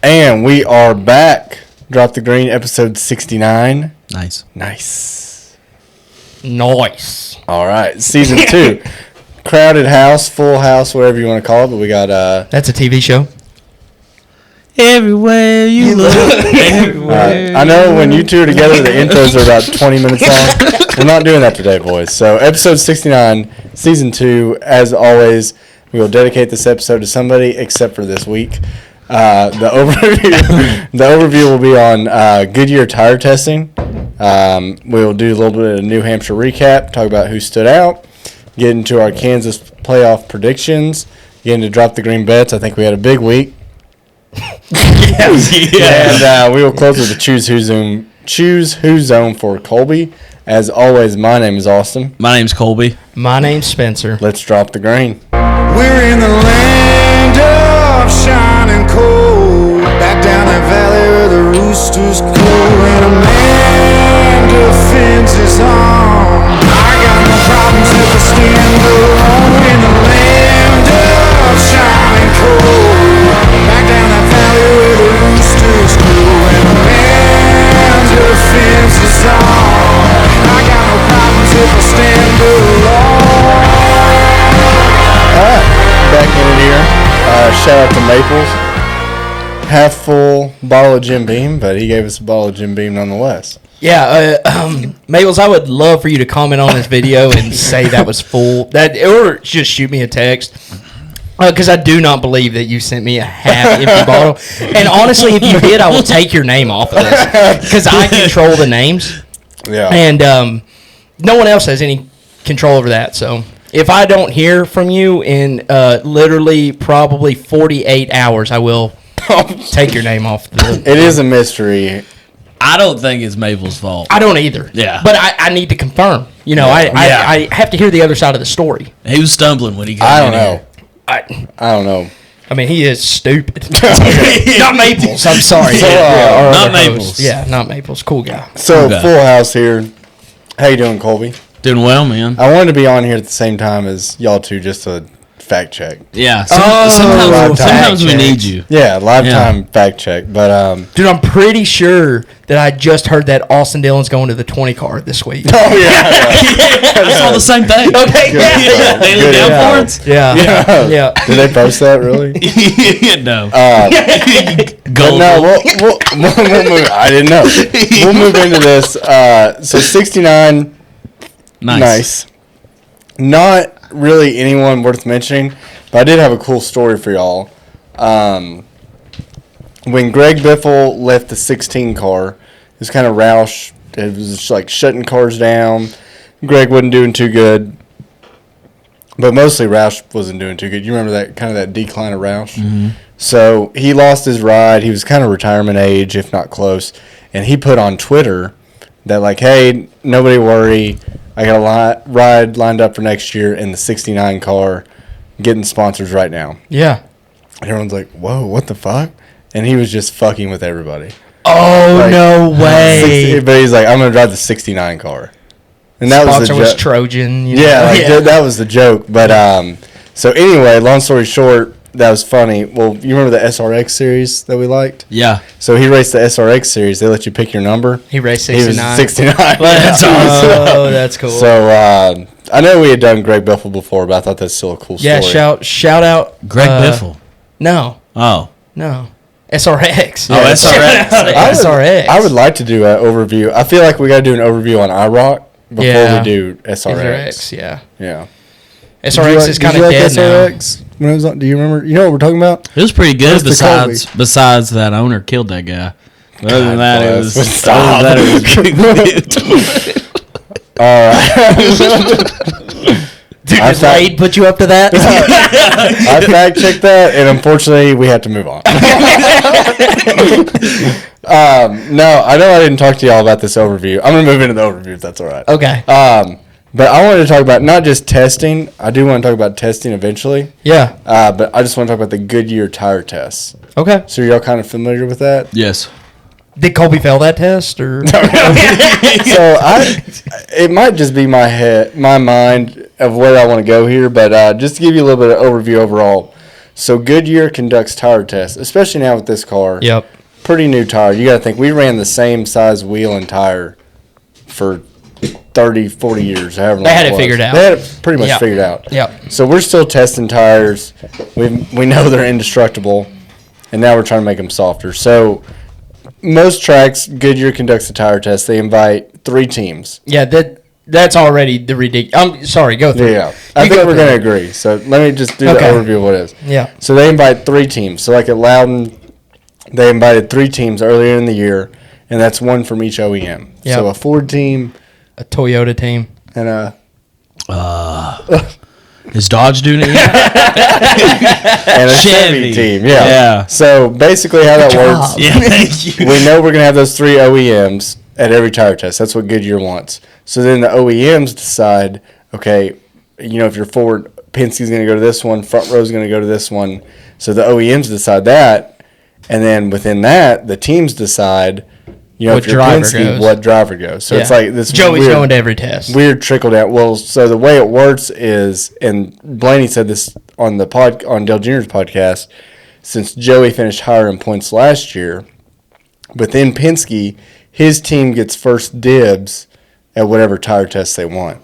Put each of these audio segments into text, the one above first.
And we are back. Drop the Green, episode 69. Nice. All right, season 2. Crowded house, full house, whatever you want to call it. But we got That's a TV show. Everywhere you look. I know when you two are together, the intros are about 20 minutes long. We're not doing that today, boys. So episode 69, season 2. As always, we will dedicate this episode to somebody except for this week. The overview will be on Goodyear tire testing. We'll do a little bit of New Hampshire recap, talk about who stood out, get into our Kansas playoff predictions, get into Drop the Green bets. I think we had a big week. And we will close with the choose who zone for Colby. As always, my name is Austin. My name's Colby. My name's Spencer. Let's drop the green. We're in the land of shining coal, back down that valley where the roosters crow, and a man defends his own. I got no problems if I stand alone. In the land of shining coal, back down that valley where the roosters crow, and a man defends his own. I got no problems if I stand alone. Back in it here. Shout out to Maples. Half full bottle of Jim Beam, but he gave us a bottle of Jim Beam nonetheless. Yeah, Maples, I would love for you to comment on this video and say that was full. Or just shoot me a text. Because I do not believe that you sent me a half-empty bottle. And honestly, if you did, I will take your name off of this. Because I control the names. Yeah. And no one else has any control over that, so... If I don't hear from you in literally probably 48 hours, I will take your name off. It is a mystery. I don't think it's Maple's fault. I don't either. Yeah. But I need to confirm. You know, I have to hear the other side of the story. He was stumbling when he came I don't in know. here. I don't know. I mean, he is stupid. Not Maples. I'm sorry. So, our not other Maples. host. Yeah, not Maples. Cool guy. So, Okay. full house here. How you doing, Colby? Doing well, man. I wanted to be on here at the same time as y'all two just to fact check. Yeah. lifetime Sometimes we check. need you. Yeah, lifetime fact check. But Dude, I'm pretty sure that I just heard that Austin Dillon's going to the 20 card this week. oh yeah, I saw the same thing. Okay. yeah. They Good look down info. for it? Yeah. Did they post that really? No. But Gold. no, we'll move. I didn't know. We'll move into this. So 69. Nice. Not really anyone worth mentioning, but I did have a cool story for y'all. When Greg Biffle left the 16 car, it was kind of Roush. It was just like shutting cars down. Greg wasn't doing too good, but mostly Roush wasn't doing too good. You remember that kind of that decline of Roush? Mm-hmm. So he lost his ride. He was kind of retirement age, if not close, and he put on Twitter that like, hey, nobody worry. I got a ride lined up for next year in the 69 car, getting sponsors right now. Yeah. Everyone's like, whoa, what the fuck? And he was just fucking with everybody. Oh, Like, no way. But he's like, I'm going to drive the 69 car. And that Sponsor was was the Trojan. You Yeah, know? like, that was the joke. But so anyway, long story short, that was funny. Well, you remember the SRX series that we liked? Yeah. So he raced the SRX series. They let you pick your number. He raced He 69. was 69. That's So- that's cool. So I know we had done Greg Biffle before, but I thought that's still a cool yeah, story. shout out. Greg Biffle. No. Oh. SRX. Oh, SRX. SRX. I would like to do an overview. I feel like we got to do an overview on IROC before we do SRX. Yeah. Yeah. SRX is kind of dead SRX? When it was on, do you remember? You know what we're talking about? It was pretty good Where's the besides that owner killed that guy. But other than that, it was... Stop. Other than that, it was All right. Dude, did Wade put you up to that? I fact checked that, and unfortunately, we have to move on. No, I know I didn't talk to y'all about this overview. I'm going to move into the overview if that's all right. Okay. But I wanted to talk about not just testing. I do want to talk about testing eventually. Yeah. But I just want to talk about the Goodyear tire tests. Okay. So y'all kind of familiar with that? yes. Did Colby fail that test or? So it might just be my mind of where I want to go here, but just to give you a little bit of overview overall. So Goodyear conducts tire tests, especially now with this car. Yep. Pretty new tire. You got to think, we ran the same size wheel and tire for 30, 40 years. However long They had it was. figured out. They had it pretty much Yep. figured out. Yep. So we're still testing tires. We know they're indestructible, and now we're trying to make them softer. So most tracks, Goodyear conducts a tire test. They invite 3 teams. Yeah, that's already the ridiculous. I'm sorry, go through. Yeah, it. I You think go we're through going to it. agree. So let me just do the Okay. overview of what it is. Yeah. So they invite 3 teams. So like at Loudon, they invited 3 teams earlier in the year, and that's 1 from each OEM. Yep. So a Ford team A Toyota team. and a Is Dodge doing it yet? and a Chevy Chevy. team. Yeah. Yeah. So basically how that works, Yeah, thank you. we know we're going to have those 3 OEMs at every tire test. That's what Goodyear wants. So then the OEMs decide, okay, if you're Ford, Penske's going to go to this one, front row's going to go to this one. So the OEMs decide that, and then within that, the teams decide, What if you're driver Penske, goes. what driver goes. So it's Yeah. like this Joey's weird, going to every test. weird trickle down. Well, so the way it works is, and Blaney said this on on Dale Jr.'s podcast, since Joey finished higher in points last year, within Penske, his team gets first dibs at whatever tire test they want.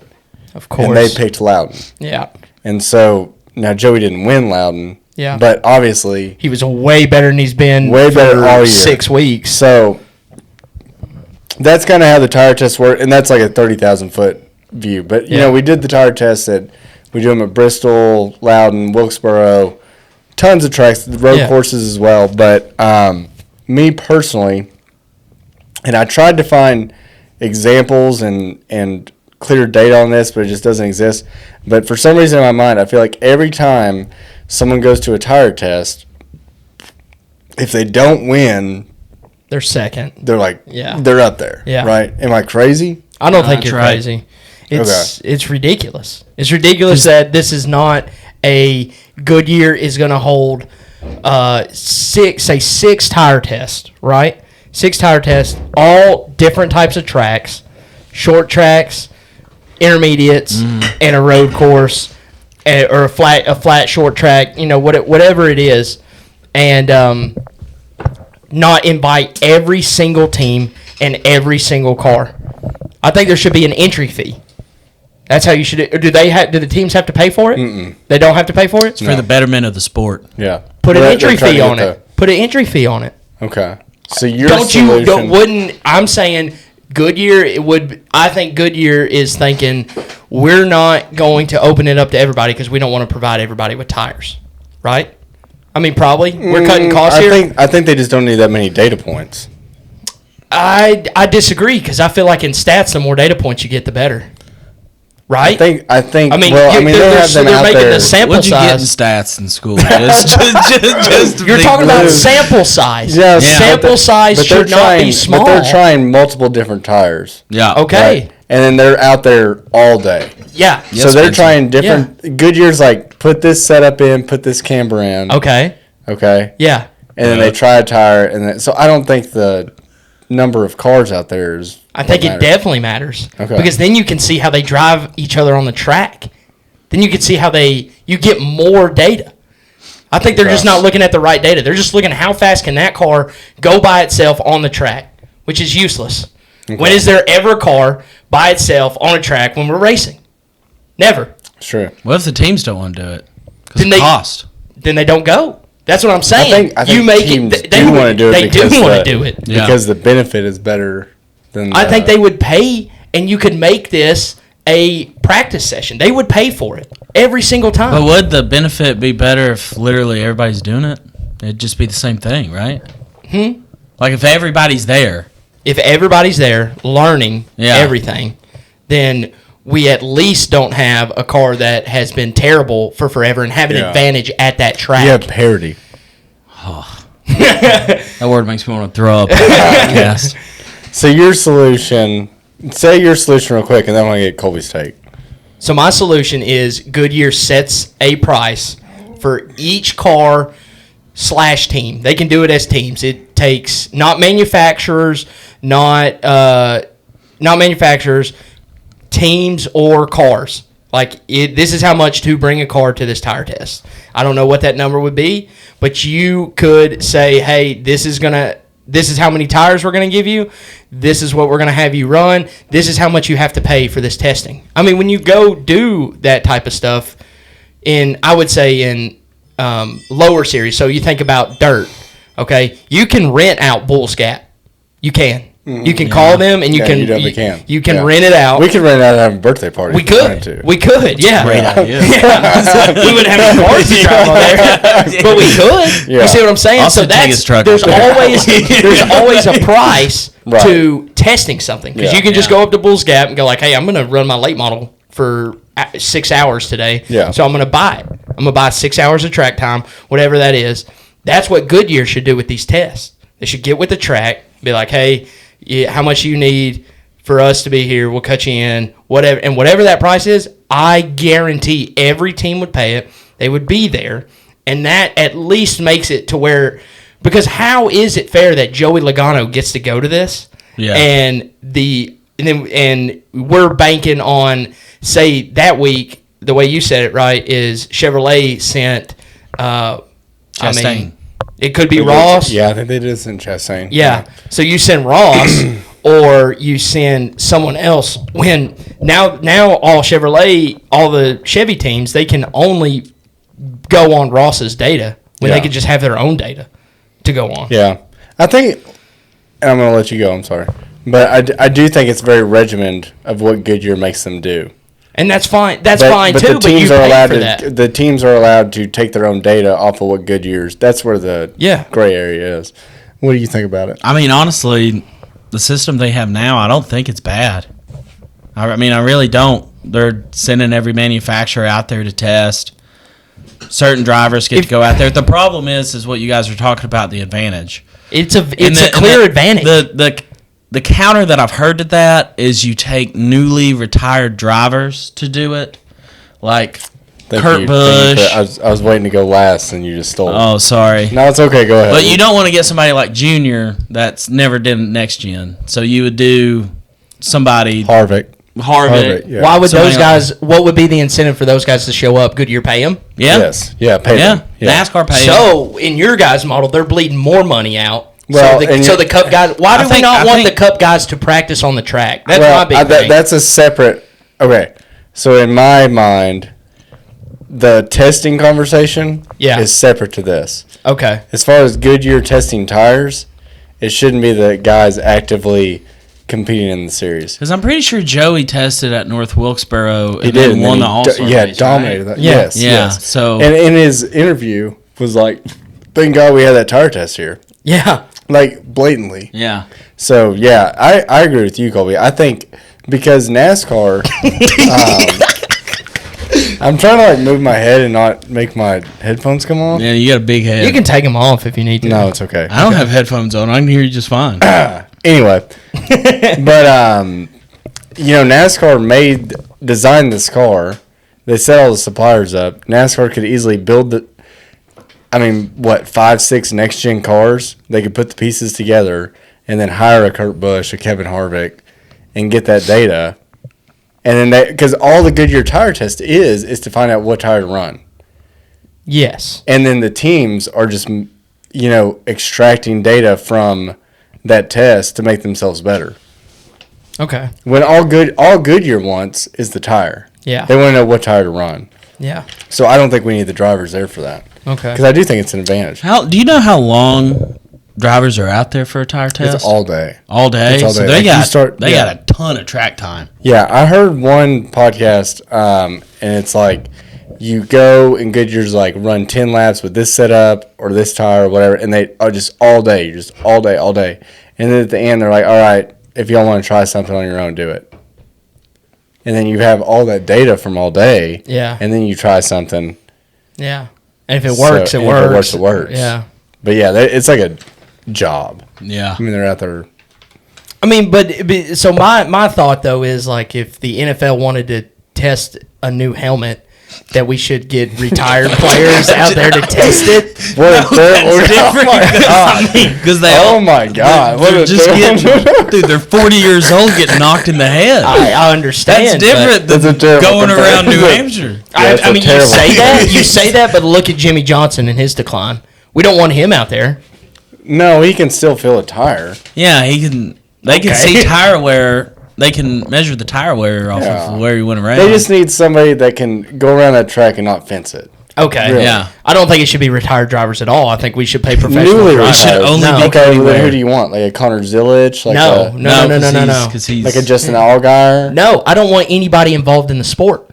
Of course. And they picked Loudon. Yeah. And so now Joey didn't win Loudon. Yeah. But obviously, He was way better than he's been way better for all year. 6 weeks. So that's kind of how the tire tests work, and that's like a 30,000 foot view. But Yeah. we did the tire tests we do them at Bristol, Loudon, Wilkesboro, tons of tracks, the road Yeah. courses as well. But me personally, and I tried to find examples and clear data on this, but it just doesn't exist. But for some reason in my mind, I feel like every time someone goes to a tire test, if they don't win, They're second. they're like, Yeah. they're up there, Yeah. right? Am I crazy? I don't think That's you're right. crazy. It's ridiculous. It's ridiculous that this is not a Goodyear is going to hold 6 tire tests, right? 6 tire tests, all different types of tracks, short tracks, intermediates, and a road course, or a flat short track. Whatever it is, and not invite every single team and every single car. I think there should be an entry fee. That's how you should. Or do the teams have to pay for it? They don't have to pay for it. For the betterment of the sport. Yeah. Put an They're entry trying fee to on get it. Put an entry fee on it. Okay. So your Don't solution, wouldn't I'm saying Goodyear I think Goodyear is thinking we're not going to open it up to everybody because we don't want to provide everybody with tires, right? I mean, probably we're cutting costs here. I think they just don't need that many data points. I disagree because I feel like in stats, the more data points you get, the better, right? I think. I mean, well, I mean, they they're have them out making there. the sample What'd you get in size. stats in school? Just You're big talking about blue. sample size. Yeah, Sample size but they're should not be trying- small. But they're trying multiple different tires. Yeah. Okay. Right? And then they're out there all day. Yeah. Yes, so they're Spencer. trying different. Goodyear's like, put this setup in, put this camber in. Okay. Okay. Yeah. And then they try a tire, and then, so I don't think the number of cars out there is. I think what it matters. definitely matters. Okay. Because then you can see how they drive each other on the track. Then you can see how you get more data. I think they're just Okay. not looking at the right data. They're just looking at how fast can that car go by itself on the track, which is useless. When is there ever a car by itself on a track when we're racing? Never. True. What if the teams don't want to do it? Because Then of they- cost. Then they don't go. That's what I'm saying. I think you make teams it. do want to do it. They do because want to do it. Yeah. because the benefit is better than. I think they would pay, and you could make this a practice session. They would pay for it every single time. But would the benefit be better if literally everybody's doing it? It'd just be the same thing, right? Like if everybody's there. If everybody's there learning Yeah. everything, then we at least don't have a car that has been terrible for forever and have an Yeah. advantage at that track. You have parity. That word makes me want to throw up. Yes. So your solution. Say your solution real quick, and then I want to get Colby's take. So my solution is Goodyear sets a price for each car / team. They can do it as teams. It takes not manufacturers, not manufacturers, teams or cars. This is how much to bring a car to this tire test. I don't know what that number would be, but you could say, hey, this is how many tires we're going to give you. This is what we're going to have you run. This is how much you have to pay for this testing. I mean, when you go do that type of stuff I would say in lower series, so you think about dirt, okay? You can rent out Bull's Gap. You can. You can call them, and you can rent it out. We could rent it out and have a birthday party. We could, yeah. Great idea. We wouldn't have any cars to drive on there, but we could. Yeah. You see what I'm saying? Also, so take his truck there's up there. always a price to testing something, because you can just go up to Bull's Gap and go like, hey, I'm going to run my late model for 6 hours today. Yeah. So I'm going to buy it. I'm going to buy 6 hours of track time, whatever that is. That's what Goodyear should do with these tests. They should get with the track, be like, hey, how much you need for us to be here, we'll cut you in, whatever. And whatever that price is, I guarantee every team would pay it. They would be there. And that at least makes it to where, because how is it fair that Joey Logano gets to go to this? Yeah. And we're banking on, say, that week, the way you said it, right, is Chevrolet sent Chastain. It could be Ross. Yeah, I think they did send Chastain. Yeah. So you send Ross or you send someone else. When now all Chevrolet, all the Chevy teams, they can only go on Ross's data when they could just have their own data to go on. Yeah. I think, and I'm going to let you go, I'm sorry. But I do think it's very regimented of what Goodyear makes them do. And that's fine. That's fine but too. The teams but you are allowed for that. The teams are allowed to take their own data off of what Goodyear's. That's where the gray area is. What do you think about it? I mean, honestly, the system they have now, I don't think it's bad. I mean, I really don't. They're sending every manufacturer out there to test. Certain drivers get to go out there. The problem is what you guys are talking about, the advantage. It's a clear advantage. The counter that I've heard to that is you take newly retired drivers to do it, like Kurt Busch. I was waiting to go last, and you just stole it. Oh, sorry. No, it's okay. Go ahead. But you don't want to get somebody like Junior that's never did next gen. So you would do somebody Harvick. Yeah. Why would those guys? What would be the incentive for those guys to show up? Goodyear pay them? Yeah. Yes. Yeah. Pay them. Yeah. NASCAR pay them. So in your guys' model, they're bleeding more money out. Well, so the Cup guys. Why do we not want the Cup guys to practice on the track? That's my big thing. That's a separate. Okay, so in my mind, the testing conversation is separate to this. Okay. As far as Goodyear testing tires, it shouldn't be the guys actively competing in the series. Because I'm pretty sure Joey tested at North Wilkesboro and then won the All-Star race, dominated right? that. Yes. Yeah. So, and in his interview was like, "Thank God we had that tire test here." Yeah. Like, blatantly. Yeah. So, yeah, I agree with you, Colby. I think because NASCAR, I'm trying to, like, move my head and not make my headphones come on. Yeah, you got a big head. You can take them off if you need to. No, it's okay. I don't have headphones on. I can hear you just fine. Anyway. But, NASCAR designed this car. They set all the suppliers up. NASCAR could easily build 5-6 next-gen cars. They could put the pieces together and then hire a Kurt Busch, a Kevin Harvick, and get that data. And then because all the Goodyear tire test is to find out what tire to run. Yes. And then the teams are just, extracting data from that test to make themselves better. Okay. When all Goodyear wants is the tire. Yeah. They want to know what tire to run. Yeah. So I don't think we need the drivers there for that. Okay. Because I do think it's an advantage. Do you know how long drivers are out there for a tire test? It's all day. All day? It's all day. So they Like got a ton of track time. Yeah, I heard one podcast, and it's like you go and Goodyear's like run 10 laps with this setup or this tire or whatever, and they are just all day. And then at the end, they're like, all right, if y'all want to try something on your own, do it. And then you have all that data from all day. Yeah. And then you try something. Yeah. And if it works, it works. It works. Yeah. But yeah, it's like a job. Yeah. I mean, they're out there. I mean, but so my thought though is like if the NFL wanted to test a new helmet, that we should get retired players out there to test it. What a terrible Because they Oh my God! What they're a just terrible- getting, dude, they're 40 years old getting knocked in the head. I understand. That's different That's a than terrible going around New comparison. Hampshire. That's I a mean, you terrible say that, comparison. you say that, but look at Jimmy Johnson and his decline. We don't want him out there. No, he can still fill a tire. Yeah, he can. They can Okay. see tire wear. They can measure the tire wear off Yeah. of where he went around. They just need somebody that can go around that track and not fence it. Okay. Really? Yeah. I don't think it should be retired drivers at all. I think we should pay professional Newly drivers. should retired. only No. be Okay, Cody well, then who Ware. do you want? Like a Connor Zillich? Like No, a, no. Because he's like a Justin Allgaier? No, I don't want anybody involved in the sport.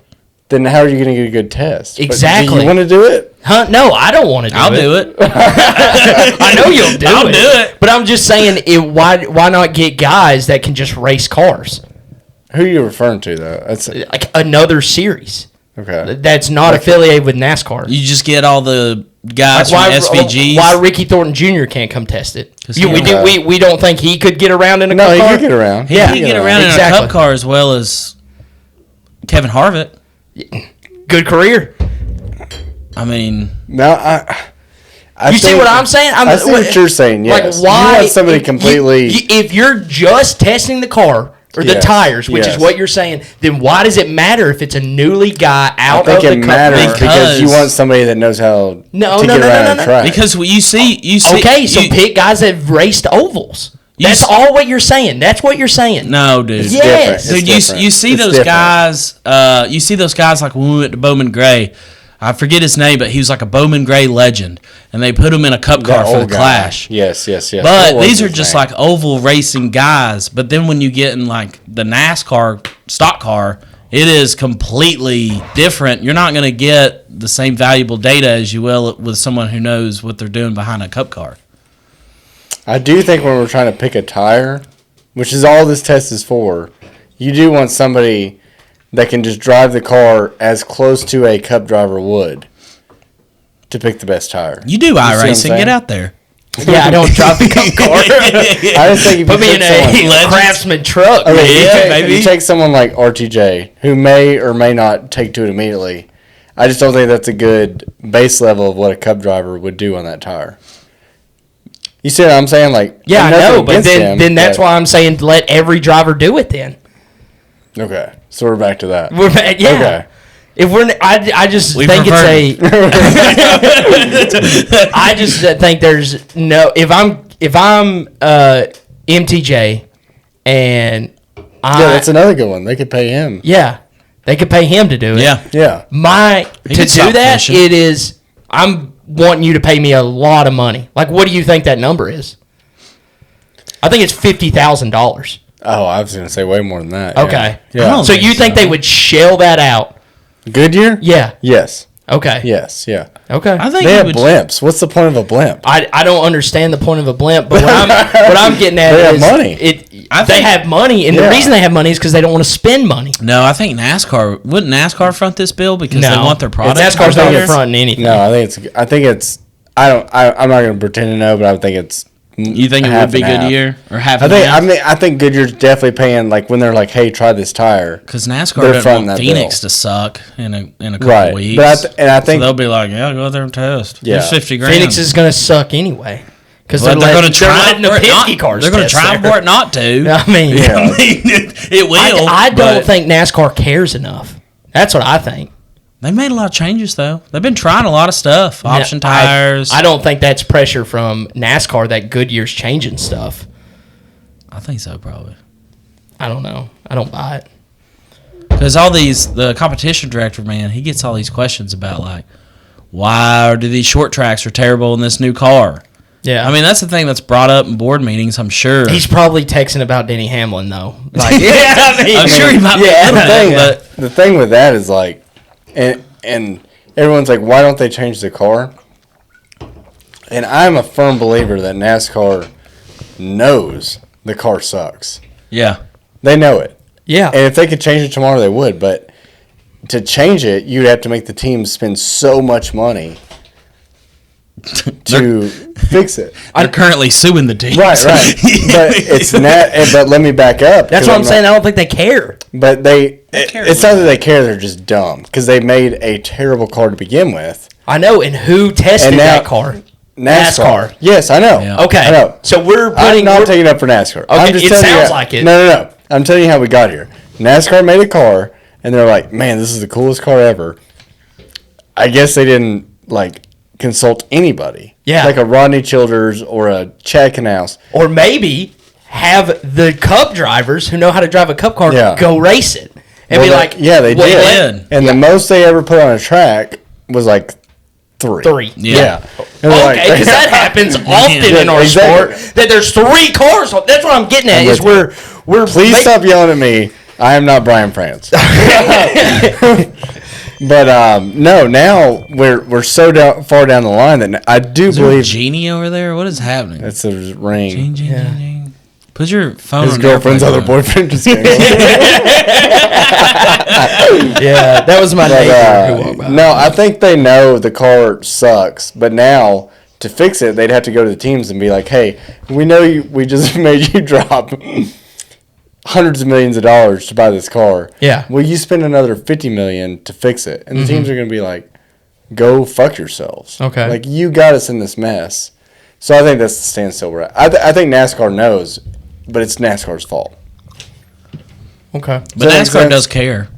Then how are you going to get a good test? But Exactly. do you want to do it? Huh? No, I don't want to do it. I'll do it. I know you'll do I'll it. do it. But I'm just saying, why not get guys that can just race cars? Who are you referring to, though? That's Like another series okay. that's not affiliated with NASCAR. You just get all the guys Like from SVGs. why Ricky Thornton Jr. can't come test it? 'Cause he We don't don't think he could get around in a No, cup he car? could get around. He Yeah. can get around in a Exactly. cup car as well as Kevin Harvick. Good career. I mean, No, I You see think- what I'm saying? I see what you're saying, yes. Like why? You want somebody if completely... if you're just testing the car or the Yes, tires, which yes. is what you're saying, then why does it matter if it's a newly guy I out think of the it cup matters car? because you Because- want somebody that knows how No, to no, get no, around no, a no. track. because you see. Okay, so you- pick guys that have raced ovals. You That's s- all what you're saying. That's what you're saying. No, dude. Yes. different. Dude, It's different. you see It's those different. guys. You see those guys like when we went to Bowman Gray. I forget his name, but he was like a Bowman Gray legend, and they put him in a cup car That for the old guy. Clash. Yes. But What was these are his just name? like oval racing guys. But then when you get in like the NASCAR stock car, it is completely different. You're not going to get the same valuable data as you will with someone who knows what they're doing behind a cup car. I do think when we're trying to pick a tire, which is all this test is for, you do want somebody that can just drive the car as close to a cup driver would to pick the best tire. You do see what I'm iRacing. saying? Get out there. Yeah, I don't drive the cup car. I just think if Put you me in pick someone, a Legends. Craftsman truck. okay, man. you, take, baby. you take someone like RTJ who may or may not take to it immediately. I just don't think that's a good base level of what a cup driver would do on that tire. You see what I'm saying? Like, Yeah, I nothing know, but against him, then that's but- why I'm saying let every driver do it. Then Okay, so we're back to that. we're yeah. Okay. If we're, I just We think prefer- it's a. I just think there's no. If I'm MTJ, and Yeah, that's another good one. They could pay him. they could pay him to do it. Yeah. Yeah. He To could stop do that, finishing. it is. I'm wanting you to pay me a lot of money. Like, what do you think that number is? I think it's $50,000. Oh, I was going to say way more than that. Okay. Yeah. I don't So think you think so. they would shell that out? Goodyear? Yeah. Yes. Okay. Yes. Yeah. Okay. I think They he have would. blimps. What's the point of a blimp? I don't understand the point of a blimp, but what I'm getting at They have is money. I they think- have money, and the Yeah. reason they have money is because they don't want to spend money. No, I think NASCAR wouldn't NASCAR front this bill because they want their product. NASCAR's out not there? fronting anything. No, I think it's. I'm not going to pretend to know, but I think it's. You think it half would be and half. Goodyear or half? I think Goodyear's definitely paying like when they're like, hey, try this tire. because NASCAR they're doesn't fronting want that Phoenix bill. to suck in a couple Right. weeks. But I so think they'll be like, yeah, go out there and test. Yeah. Here's 50 grand. Phoenix is going to suck anyway because But they're going to try letting the for it Penske not. cars. They're going to test try there. for it not to. I mean, Yeah. I mean, it will. I don't but think NASCAR cares enough. That's what I think. they made a lot of changes though. They've been trying a lot of stuff. Option I- tires. I don't think that's pressure from NASCAR that Goodyear's changing stuff. I think so probably. I don't know. I don't buy it. Because the competition director, man, he gets all these questions about like, why do these short tracks are terrible in this new car? Yeah. I mean, that's the thing that's brought up in board meetings, I'm sure. he's probably texting about Denny Hamlin though. Like, yeah, I mean, I'm sure he might be Yeah, doing thing, that, but the thing with that is like, and everyone's like, why don't they change the car? And I'm a firm believer that NASCAR knows the car sucks. yeah. They know it. yeah. And if they could change it tomorrow, they would. But to change it, you'd have to make the team spend so much money to fix it. They're currently suing the teams. Right. But it's not. But let me back up. That's what I'm saying. I don't think they care. But it's not that they care. They're just dumb because they made a terrible car to begin with. I know. And who tested that car? NASCAR. Yes, I know. Yeah. Okay. I know. So I'm not taking up for NASCAR. Okay, I'm just it telling sounds you, like it. No. I'm telling you how we got here. NASCAR made a car, and they're like, "Man, this is the coolest car ever." I guess they didn't consult anybody. Yeah. Like a Rodney Childers or a Chad Knaus. Or maybe have the Cup drivers who know how to drive a Cup car go race it and be like, "Yeah, they did." And the most they ever put on a track was like 3. Yeah. Okay, because that happens often in our sport. That there's 3 cars. That's what I'm getting at. Is we're please stop yelling at me. I am not Brian France. But no, now we're so far down the line that I do Is there a believe genie over there? What is happening? that's a ring. Ding. Put your phone. His on girlfriend's airplane other mode. boyfriend just came over. Yeah, that was my neighbor who walked by. No, I think they know the car sucks, but now to fix it, they'd have to go to the teams and be like, "Hey, we know we just made you drop hundreds of millions of dollars to buy this car. Yeah. Will you spend another $50 million to fix it?" And the teams are going to be like, "Go fuck yourselves." Okay. Like, you got us in this mess. So I think that's the standstill we're at. I think NASCAR knows, but it's NASCAR's fault. Okay. But NASCAR does care.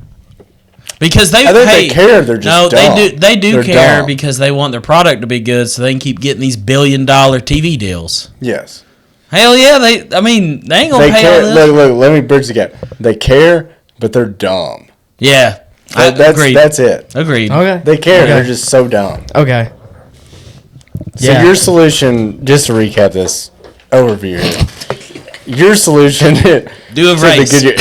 Because they they care. They're just dumb. They do They're care dumb. because they want their product to be good, so they can keep getting these $1 billion TV deals. Yes. Hell yeah, they ain't gonna They pay care. all this. Look, let me bridge the gap. They care, but they're dumb. Yeah, agreed. That's it. Agreed. Okay. They care. Okay. They're just so dumb. Okay. So your solution, just to recap this overview here, your solution Do a to race. the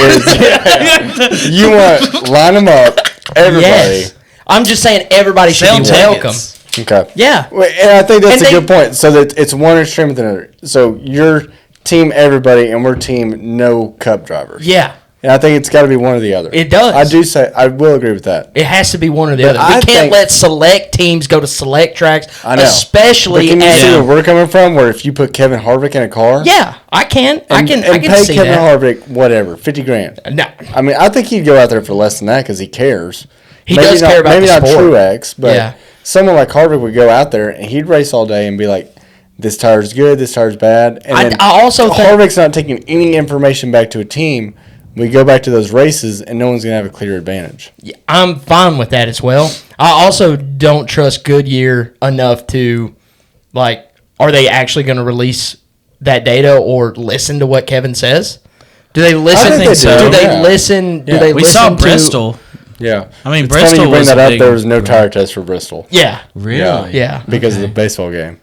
good is you want line them up, everybody. Yes. I'm just saying everybody should Sell be tickets. welcome. Okay. Yeah. Well, and I think that's And a good point. So that it's one extreme with another. So you're team everybody, and we're team no cup drivers. Yeah. And I think it's got to be one or the other. It does. I will agree with that. It has to be one or the But other. We I can't think- let select teams go to select tracks, I know. especially But can you at see where we're coming from? Where if you put Kevin Harvick in a car, Yeah, I can. I and can pay see Kevin that. Harvick whatever, $50,000. No. I mean, I think he'd go out there for less than that because he cares. He does care about maybe the not sport. Truex, but Yeah. someone like Harvick would go out there and he'd race all day and be like, "This tire's good, this tire's bad." And then I also think Harvick's not taking any information back to a team. We go back to those races and no one's gonna have a clear advantage. I'm fine with that as well. I also don't trust Goodyear enough to, are they actually going to release that data or listen to what Kevin says? Do they listen? I think they do, Do they yeah. listen? Do Yeah. they We listen saw to Bristol. Yeah, I mean, it's Bristol funny you bring was that a up. big- There was no tire test for Bristol. Yeah. Really? Yeah. Because of the baseball game.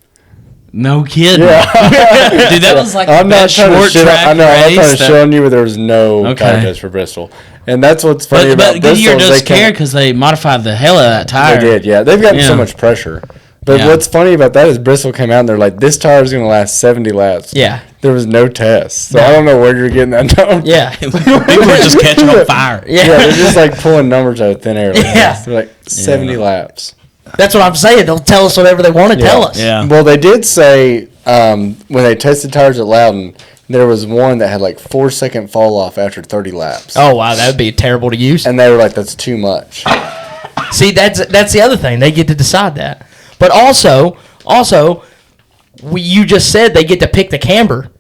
No kidding. Yeah. Dude, that was like I'm the not best trying to short shit track on, I'm not race. trying to that- show you, but there was no Okay. tire test for Bristol. And that's what's funny about But Bristol. Goodyear is does they care because they modified the hell out of that tire. They did, yeah. They've gotten so Yeah. much pressure. But Yeah. what's funny about that is Bristol came out and they're like, this tire is going to last 70 laps. Yeah. There was no test. So I don't know where you're getting that number. Yeah. People were just catching on fire. Yeah, they're just like pulling numbers out of thin air. Like Yeah. this. They're like 70 laps. That's what I'm saying. They'll tell us whatever they want to tell us. Yeah. Well, they did say when they tested tires at Loudon, there was one that had like 4-second fall off after 30 laps. Oh, wow. That would be terrible to use. And they were like, that's too much. See, that's the other thing. They get to decide that. But also, you just said they get to pick the camber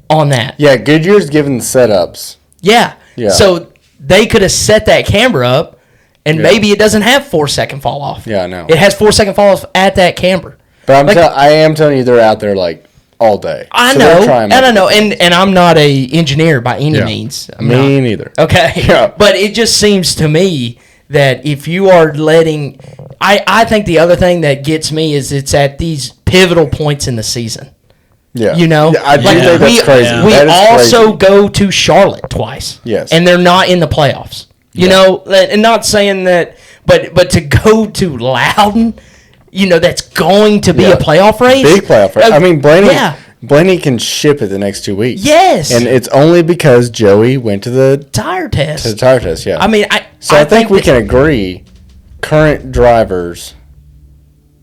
on that. Yeah, Goodyear's given the setups. Yeah. Yeah. So they could have set that camber up, and Yeah. maybe it doesn't have 4-second fall off. Yeah, I know. It has 4-second fall off at that camber. But Like- I am telling you, they're out there like all day. I So they're know, trying and I know, multiple and I'm not a engineer by any Yeah. means. I'm Me not. neither. Okay. Yeah. But it just seems to me that if you are letting, I think the other thing that gets me is it's at these pivotal points in the season. Yeah. You know, Yeah, I do Like, think that's crazy. We That is also crazy. go to Charlotte twice. Yes. and they're not in the playoffs. You know, and not saying that, but to go to Loudon, that's going to be Yeah. a playoff race. Big playoff. Right? I mean, Blaney. Yeah. Blaney can ship it the next 2 weeks. Yes. And it's only because Joey went to the Tire test. tire test. Yeah. I mean, So I think we that- can agree, current drivers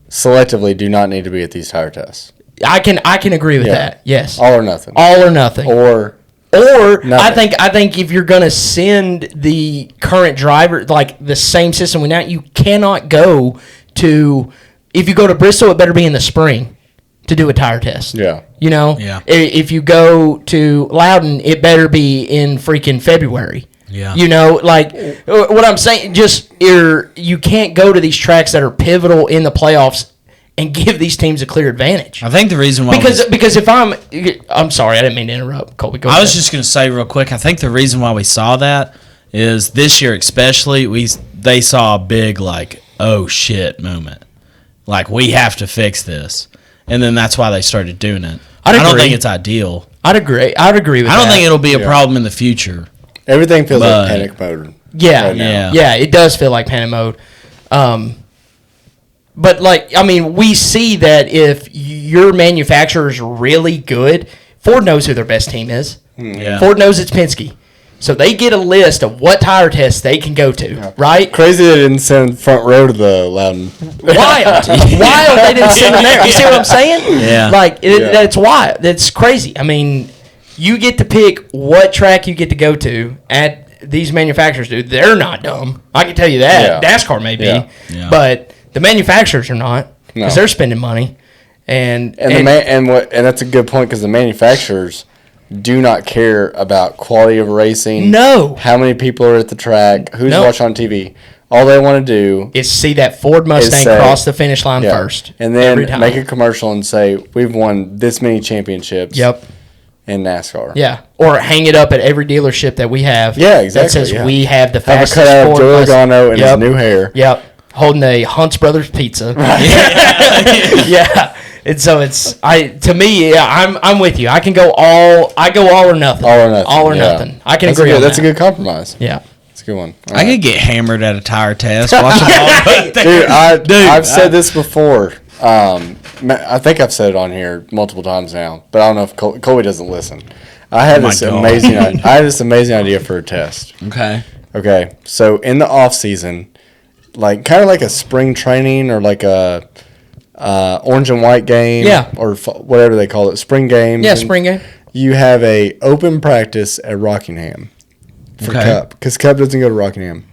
selectively do not need to be at these tire tests. I can agree with that. Yes. All or nothing. All or nothing. Or nothing. I think if you're gonna send the current driver like the same system we now, you cannot go to. If you go to Bristol, it better be in the spring to do a tire test. Yeah. You know. Yeah. If you go to Loudon, it better be in freaking February. Yeah. You know, like what I'm saying, just you can't go to these tracks that are pivotal in the playoffs and give these teams a clear advantage. I think the reason why Because if I'm sorry, I didn't mean to interrupt, Colby. Go I ahead. was just going to say real quick, I think the reason why we saw that is this year especially, they saw a big, like, oh, shit moment. Like, we have to fix this. And then that's why they started doing it. I don't agree. think it's ideal. I'd agree with that. I don't think it'll be a problem in the future. Everything feels like panic mode. Yeah, right now. yeah, it does feel like panic mode. But, like, I mean, we see that if your manufacturer is really good, Ford knows who their best team is. Yeah. Ford knows it's Penske. So they get a list of what tire tests they can go to, right? Crazy they didn't send front row to the Loudon. Wild. Wild they didn't send them there. You see what I'm saying? Yeah. Like, that's wild. That's crazy. I mean, you get to pick what track you get to go to at these manufacturers, dude. They're not dumb. I can tell you that. Yeah. NASCAR may be. Yeah. Yeah. But the manufacturers are not because No. they're spending money. And that's a good point because the manufacturers do not care about quality of racing. No. How many people are at the track? Who's No. watching on TV? All they want to do is see that Ford Mustang say- cross the finish line first. and every then time. make a commercial and say we've won this many championships. Yep. In NASCAR. Yeah. Or hang it up at every dealership that we have. Yeah, exactly, That says yeah. we have the Have a fastest cutout of Ford Joe Mustang. Logano and Yep. his new hair. Yep. Holding a Hunt's Brothers pizza. Yeah. And so I'm with you. I can go all or nothing. All or nothing. All or yeah. nothing. I can That's agree a good, on That's that. a good compromise. Yeah. That's a good one. All I right. could get hammered at a tire test. Watch them all. Dude, I've said this before. I think I've said it on here multiple times now, but I don't know if Colby doesn't listen. I had my this God. amazing idea for a test. Okay. Okay, so in the off season, like kind of like a spring training or like a orange and white game, Yeah. or whatever they call it, spring games. Yeah, and spring game. You have a open practice at Rockingham for Okay. Cup because Cup doesn't go to Rockingham.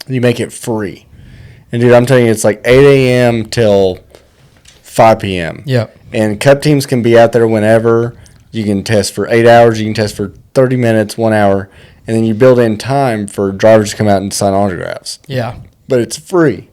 You make it free, and dude, I'm telling you, it's like 8 a.m. till 5 p.m. Yep. And Cup teams can be out there whenever. You can test for 8 hours. You can test for 30 minutes, 1 hour, and then you build in time for drivers to come out and sign autographs. Yeah. But it's free.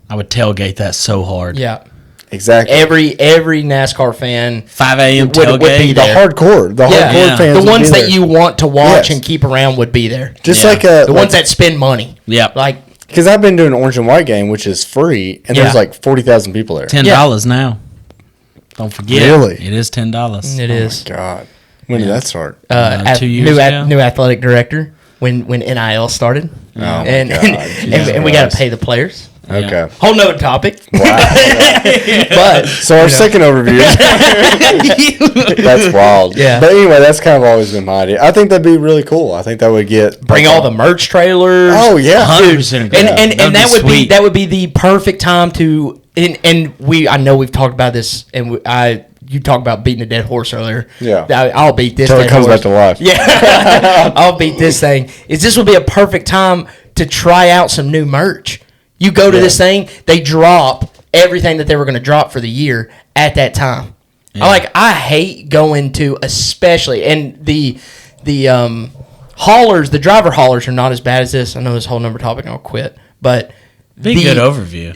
I would tailgate that so hard. Yeah. Exactly. Every NASCAR fan 5 a.m. would tailgate. be the there. hardcore Yeah. fans. The would ones be that there. you want to watch Yes. and keep around would be there. just Yeah. like The ones that spend money. Yep. Like, because I've been doing an orange and white game, which is free, and there's Yeah. like 40,000 people there. $10 now. Don't forget. Really? It is $10. it is. God, when did that start? 2 years ago. New athletic director when NIL started. Oh and, my God. and we got to pay the players. Okay. Whole nother topic. Wow. But So our second overview. That's wild. Yeah. But anyway, that's kind of always been my idea. I think that'd be really cool. I think that would get bring all the merch trailers. Oh yeah. 100% agree. And that would be sweet. that would be the perfect time to and I know we've talked about this and you talked about beating a dead horse earlier. Yeah. I'll beat this. Until it dead comes horse. back to life. Yeah, I'll beat this thing. This would be a perfect time to try out some new merch. You go to this thing, they drop everything that they were going to drop for the year at that time. Yeah. I hate going to, especially, and the haulers, the driver haulers are not as bad as this. I know this whole number topic, and I'll quit. But Be a good overview.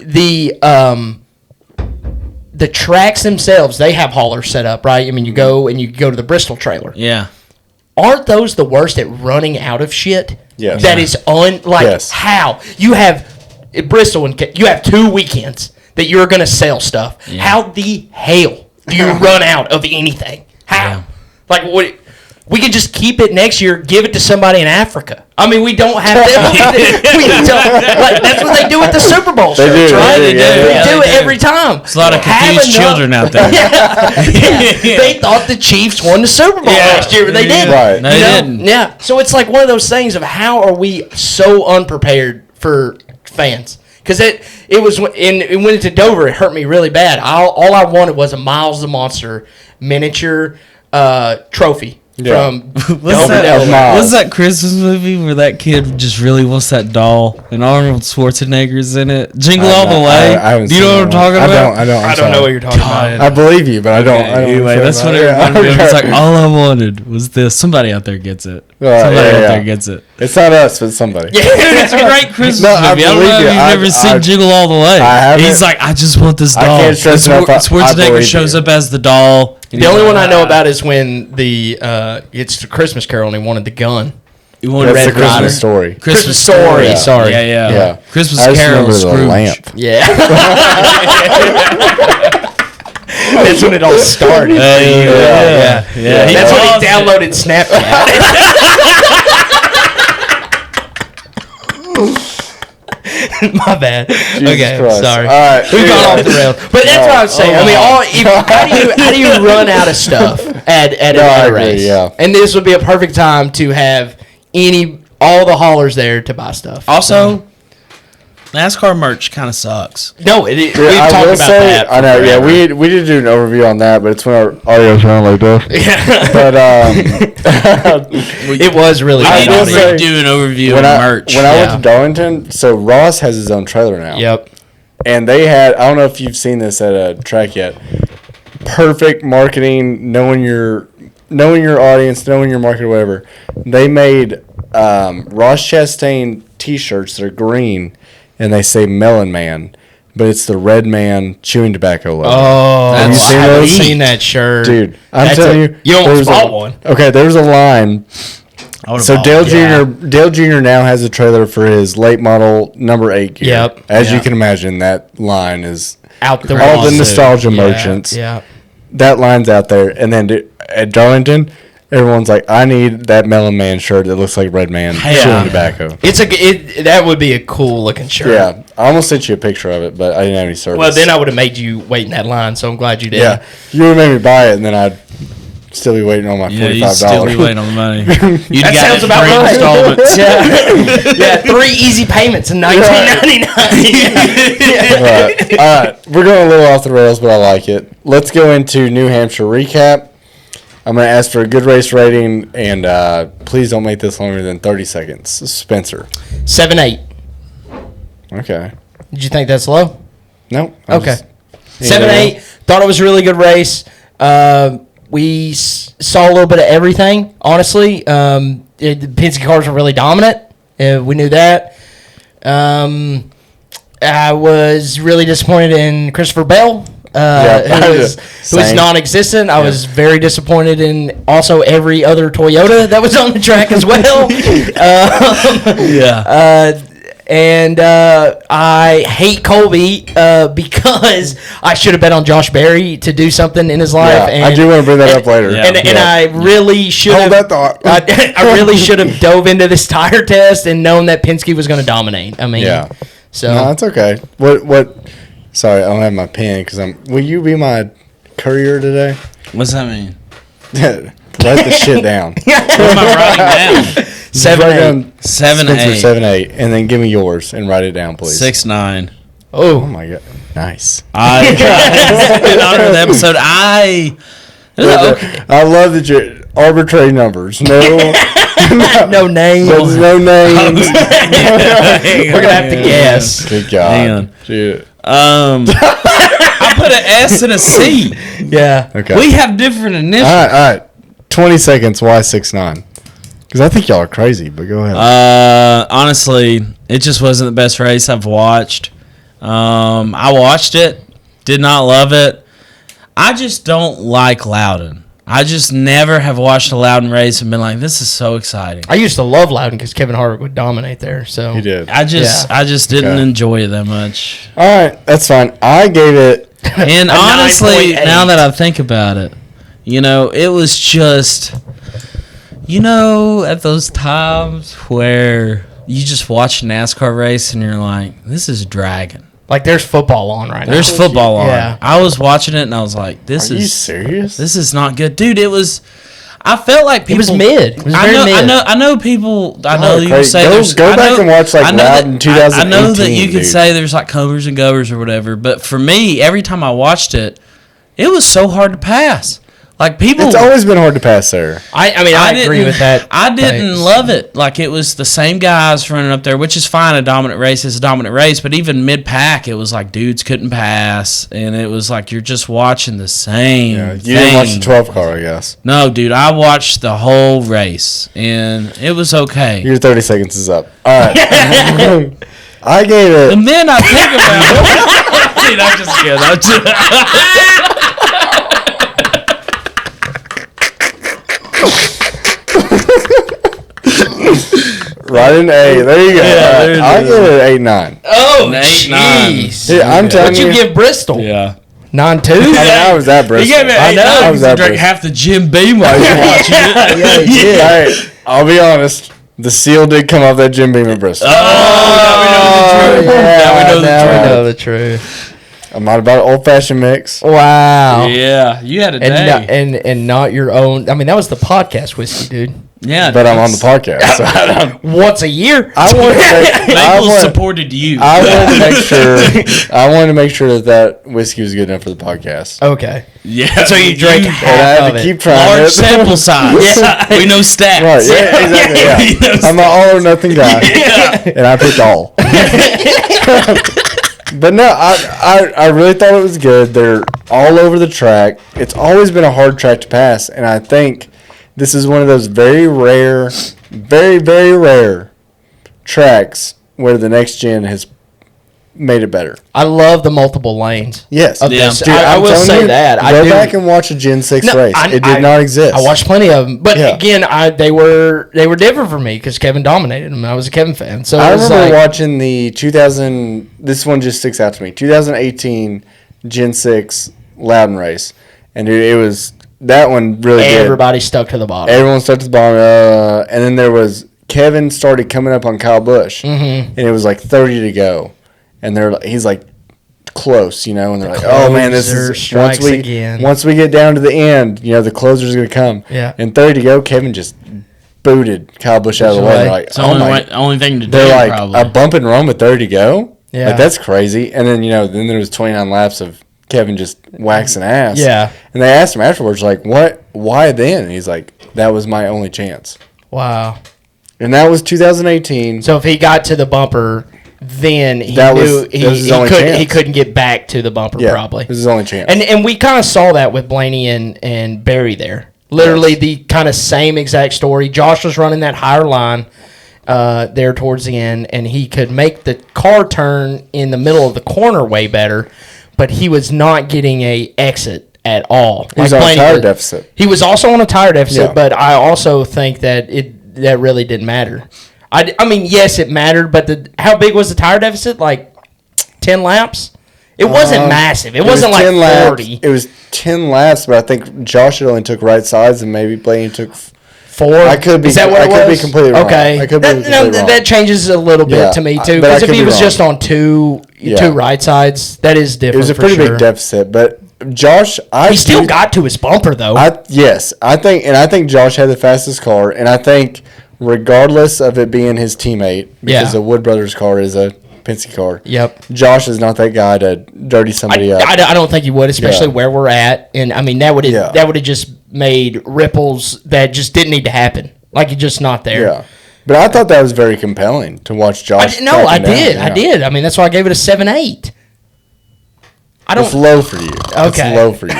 The tracks themselves, they have haulers set up, right? I mean, you go to the Bristol trailer. Yeah. Aren't those the worst at running out of shit? Yes. That is Yes. how you have at Bristol and you have 2 weekends that you're going to sell stuff. Yeah. How the hell do you run out of anything? How? Yeah. Like what? We could just keep it next year, give it to somebody in Africa. I mean, we don't have to. We don't, that's what they do with the Super Bowl They shirts, do, right? they do, yeah. They do it every time. There's a lot of Have confused enough- children out there. They thought the Chiefs won the Super Bowl last year, but they didn't. Right. No, they You know? didn't. Yeah. So it's like one of those things of how are we so unprepared for fans? because it was when it went into Dover. It hurt me really bad. All I wanted was a Miles the Monster miniature trophy. Yeah. From What's Dover, that, Delaware. what's that Christmas movie where that kid just really wants that doll and Arnold Schwarzenegger's in it? Jingle All the Way. I haven't Do you seen know what I'm that talking one. about? I don't. I'm I don't know sorry. what you're talking about. I believe you, but I don't. Anyway, that's what it reminded me of. It's like, all I wanted was this. Somebody out there gets it. Somebody out there gets it. It's not us, but somebody. Yeah, it's a great Christmas No, I movie. I don't know believe if you. you've never seen Jingle All the Way. I haven't. He's like, I just want this doll. I can't stress enough, I Schwarzenegger believe shows you. up as the doll. The only one I know about is when it's the Christmas Carol and he wanted the gun. You wanted That's Red the Christmas Rider. Story. Christmas Story, Story. yeah. sorry. Yeah. Christmas I just Carol. remember the Scrooge. lamp. Yeah. That's when it all started. Yeah. That's when he downloaded Snapchat. My bad. Okay, Christ. sorry. All right, We've gone off the rails. But that's what I'm saying. I mean, how do you run out of stuff at I a agree, race? yeah. And this would be a perfect time to have all the haulers there to buy stuff. Also, NASCAR merch kind of sucks. No, we've I talked will about say, that. I know. Yeah, forever. we did do an overview on that, but it's when our audio's running like this. Yeah. But It was really I bad. need will say, to do an overview when of I merch. when I went to Darlington, so Ross has his own trailer now. Yep. And they had, I don't know if you've seen this at a track yet. Perfect marketing, knowing your audience, knowing your market, whatever. They made Ross Chastain T-shirts that are green, and they say Melon Man, but it's the Red Man chewing tobacco logo. Oh, Have you seen I haven't those? seen that shirt, Dude, I'm telling you, you almost there's bought one. Okay, there's a line. I would've So bought Dale one. Jr. now has a trailer for his late model number 8 gear. Yep. As you Yeah. can imagine, that line is Out the all the wazoo. nostalgia Yeah, merchants. Yeah. That line's out there, and then at Darlington, everyone's like, "I need that Melon Man shirt that looks like Red Man Yeah. chewing tobacco." That would be a cool looking shirt. Yeah, I almost sent you a picture of it, but I didn't have any service. Well, then I would have made you wait in that line, so I'm glad you did. yeah, you would have made me buy it, and then I'd still be waiting on my Yeah, you'd $45. still be waiting on the money. You'd That sounds about three right. installments. Yeah, 3 easy payments in $19.99. All right, we're going a little off the rails, but I like it. Let's go into New Hampshire recap. I'm going to ask for a good race rating, and please don't make this longer than 30 seconds. Spencer. 7-8. Okay. Did you think that's low? Nope. Okay. 7-8. Thought it was a really good race. We saw a little bit of everything, honestly. The Penske cars were really dominant. We knew that. I was really disappointed in Christopher Bell. Who was Same. non-existent. I was very disappointed in also every other Toyota that was on the track as well. Yeah. And I hate Colby because I should have bet on Josh Berry to do something in his life. Yeah, and, I do want to bring that up later. Yeah. And I really should Hold have. that thought. I really should have dove into this tire test and known that Penske was going to dominate. I mean, Yeah. So No, that's okay. What? Sorry, I don't have my pen because will you be my courier today? What's that mean? Write the shit down. What am I writing down? 7-8. 7-8. 7-8, and then give me yours and write it down, please. 6-9. Oh my god, nice. In honor of the episode, I love that you arbitrary numbers. No, No name. there's no names. We're gonna have to guess. Good God. Hang on. Dude. I put an S and a C. Yeah. Okay. We have different initials. All right. 20 seconds. Why 6-9? Because I think y'all are crazy. But go ahead. Honestly, it just wasn't the best race I've watched. I watched it, did not love it. I just don't like Loudon. I just never have watched a Loudon race and been like, this is so exciting. I used to love Loudon because Kevin Harvick would dominate there. So He did. I just didn't Okay. enjoy it that much. All right. That's fine. I gave it. And A honestly, 9.8. now that I think about it, it was just, at those times where you just watch a NASCAR race and you're like, this is dragging. Like there's football on right now. There's football on. Yeah. I was watching it and I was like, this Are you is serious? this is not good. Dude, it was I felt like people. It was mid. It was very mid. I know people. I know you can crazy. say Go- there's. go I back know- and watch, like, I know Loud that- in I know that 2018, you can dude. say there's like comers and goers or whatever, but for me, every time I watched it, it was so hard to pass. Like people, It's always been hard to pass there. I mean, I agree didn't- with that. I didn't Thanks. love it. Like it was the same guys running up there, which is fine. A dominant race is a dominant race, but even mid pack, it was like dudes couldn't pass, and it was like you're just watching the same. Yeah, you thing. didn't watch the 12 car, I guess. No, dude, I watched the whole race, and it was okay. Your 30 seconds is up. All right. I gave it. And then I think about dude, I'm just kidding. Right in A. There you go. Yeah, there's I a- give it an 8-9. Oh, An 8-9. jeez. Dude, I'm telling What'd you give Bristol? Yeah. 9-2? I mean, I was at He Bristol. gave me I know. I I was at drank Bristol. half the Jim Beam while you were watching it. Yeah, he did. All right, I'll be honest. The seal did come off that Jim Beam at Bristol. Oh, now we know the truth. Now we know the now truth. we know the truth. I'm not about old-fashioned mix. Wow. Yeah, you had a And day. not, and not your own. I mean, that was the podcast whiskey, dude. yeah, But I'm on the podcast. So Once a year. I wanted to make, Mabel supported you. I wanted to make sure. I wanted to make sure that whiskey was good enough for the podcast. Okay. yeah, So you drank And I half had of to it. keep trying large it. sample size. Yeah. We know stats. Right, yeah, exactly. Yeah. We know I'm an all or nothing guy, and I picked all. But no, I really thought it was good. They're all over the track. It's always been a hard track to pass, and I think this is one of those very rare, very, very rare tracks where the next gen has made it better. I love the multiple lanes. Yes. Of Yeah. this. Dude, I I'm will telling say you, that. I Go do. back and watch a Gen 6 No, race. It did not exist. I watched plenty of them, but Yeah. again, they were different for me because Kevin dominated them. I was a Kevin fan, so I it was remember like, watching the 2000. This one just sticks out to me. 2018 Gen 6 Loudon race, and dude, it was that one really did. everybody stuck to the bottom. Everyone stuck to the bottom, and then there was Kevin started coming up on Kyle Busch, and it was like 30 to go, and he's like close, and they're like, oh man, this Closer is strikes again. once we get down to the end, the closer's gonna come. Yeah. And 30 to go, Kevin just booted Kyle Busch out of the way. Right. They're like, It's the oh only, my. only thing to do, They're like probably. a bump and run with 30 to go. Yeah. Like that's crazy. And then then there was 29 laps of Kevin just waxing ass. Yeah. And they asked him afterwards, like, what? Why then? And he's like, that was my only chance. Wow. And that was 2018. So if he got to the bumper, then he That was- knew that was his he only couldn't he chance. couldn't get back to the bumper Yeah, probably. this is his only chance. And we kind of saw that with Blaney and Barry there. Literally the kind of same exact story. Josh was running that higher line there towards the end, and he could make the car turn in the middle of the corner way better, but he was not getting a exit at all. He was on a Blaney tire was- deficit. He was also on a tire deficit, Yeah. but I also think that that really didn't matter. I mean, yes, it mattered, but how big was the tire deficit? Like 10 laps? It wasn't massive. It wasn't like 10 laps. 40. It was 10 laps, but I think Josh had only took right sides, and maybe Blaney took 4. I could be- Is that what I it could be was? completely wrong. Okay. I could be completely wrong. That changes a little bit Yeah, to me, but too. I Because if could he be was wrong. just on two right sides, that is different. It was a for pretty sure. big deficit, but Josh, He still got to his bumper, though. I think Josh had the fastest car, and I think regardless of it being his teammate, because Yeah. the Wood Brothers car is a Penske car. Yep. Josh is not that guy to dirty somebody up. I don't think he would, especially Yeah. where we're at. And I mean, that would have just made ripples that just didn't need to happen. Like, it's just not there. Yeah, but I thought that was very compelling to watch Josh. I cracking down. did. Yeah. I did. I mean, that's why I gave it a 7-8. It's low for you. Okay. It's low for you.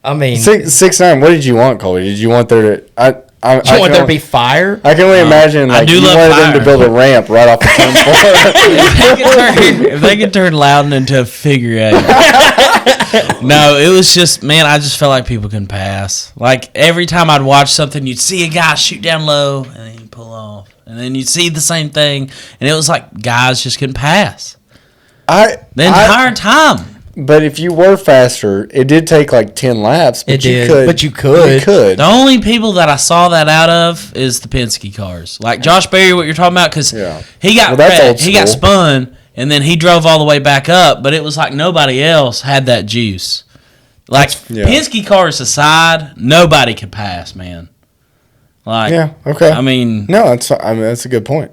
I mean, 6'9". What did you want, Colby? Did you want there to? I you can want there to only- be fire? I can only imagine. I Like, do you love wanted them to fire. build a ramp right off the turn four. If they could turn Loudon into a figure eight. No, it was just, man, I just felt like people couldn't pass. Like, every time I'd watch something, you'd see a guy shoot down low, and then he'd pull off. And then you'd see the same thing, and it was like guys just couldn't pass. The entire time. But if you were faster, it did take like 10 laps. But It you did, could. but you could. You could. The only people that I saw that out of is the Penske cars. Like Josh Berry, what you're talking about, because Yeah. he got Well, that's wrecked, old he got school. spun, and then he drove all the way back up, but it was like nobody else had that juice. Like, Yeah. Penske cars aside, nobody can pass, man. Like, Yeah. Okay. I mean, no, that's a good point.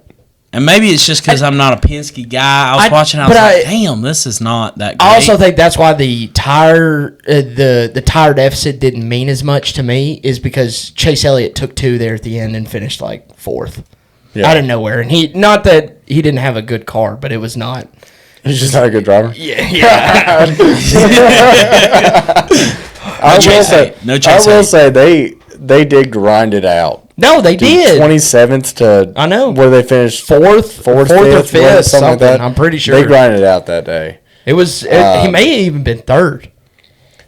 and maybe it's just because I'm not a Penske guy. I was watching, I was like, damn, this is not that great. I also think that's why the tire the tire deficit didn't mean as much to me, is because Chase Elliott took 2 there at the end and finished like 4th out of nowhere. And he, not that he didn't have a good car, but it was not. He's just not a good driver. Yeah. I will say they did grind it out. No, they did. 27th to, I know. Where they finished fourth or fifth, something like that. I'm pretty sure They grinded it out that day. It was. He may have even been 3rd.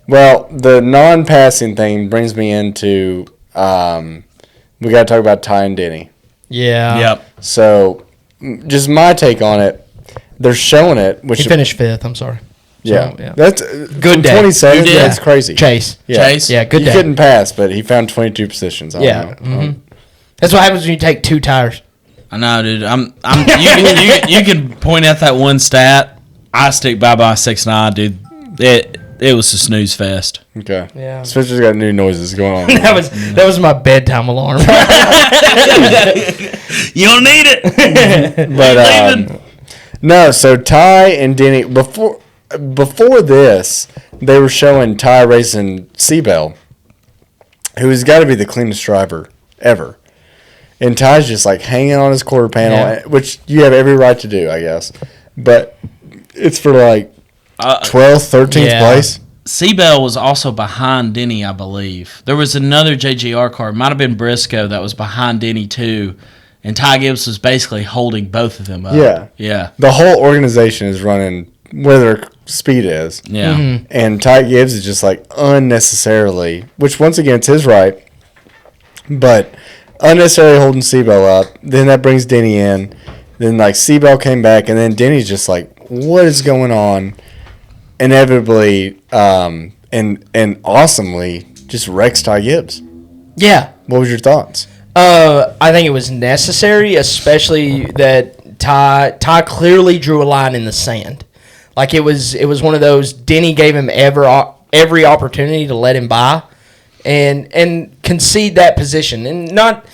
Well, the non-passing thing brings me into we got to talk about Ty and Denny. Yeah. Yep. So, just my take on it. They're showing it, which He finished 5th. I'm sorry. yeah, So, yeah. that's Good day. 27. You did. That's crazy. Chase. Yeah. Chase? Yeah, good He day. couldn't pass, but he found 22 positions. I Yeah. don't know. Mm-hmm. That's what happens when you take 2 tires. I know, dude. You can point out that one stat. I stick by 6'9", dude. It was a snooze fest. Okay. Yeah. Spencer's got new noises going on. that was my bedtime alarm. You don't need it. But no, so Ty and Denny before this, they were showing Ty racing Seabell, who's got to be the cleanest driver ever, and Ty's just like hanging on his quarter panel, which you have every right to do, I guess, but it's for like 12th, 13th place. Seabell was also behind Denny, I believe. There was another JGR car, it might have been Briscoe, that was behind Denny too. And Ty Gibbs was basically holding both of them up. Yeah. The whole organization is running where their speed is. Yeah. Mm-hmm. And Ty Gibbs is just like unnecessarily, which once again, it's his right, but unnecessarily holding Seabell up. Then that brings Denny in. Then like Seabell came back, and then Denny's just like, what is going on? Inevitably, and awesomely, just wrecks Ty Gibbs. Yeah. What was your thoughts? I think it was necessary, especially that Ty clearly drew a line in the sand. Like it was one of those. Denny gave him every opportunity to let him by, and concede that position. And not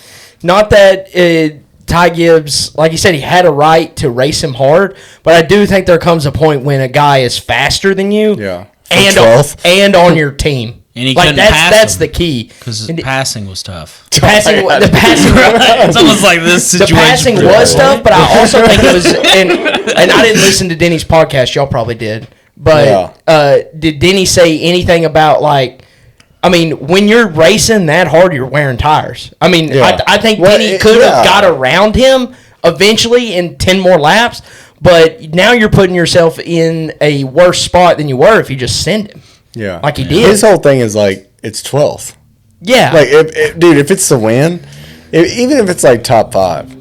that Ty Gibbs, like you said, he had a right to race him hard, but I do think there comes a point when a guy is faster than you, and on your team. And he like couldn't that's him the key, because passing was tough. The passing It's almost like this the situation. passing was tough, but I also think it was, and I didn't listen to Denny's podcast. Y'all probably did, but did Denny say anything about like? I mean, when you're racing that hard, you're wearing tires. I mean, I think Denny could have got around him eventually in 10 more laps, but now you're putting yourself in a worse spot than you were if you just send him. Yeah. Like he did. His whole thing is like, it's 12th. Yeah. Like, dude, if it's the win, even if it's like top 5,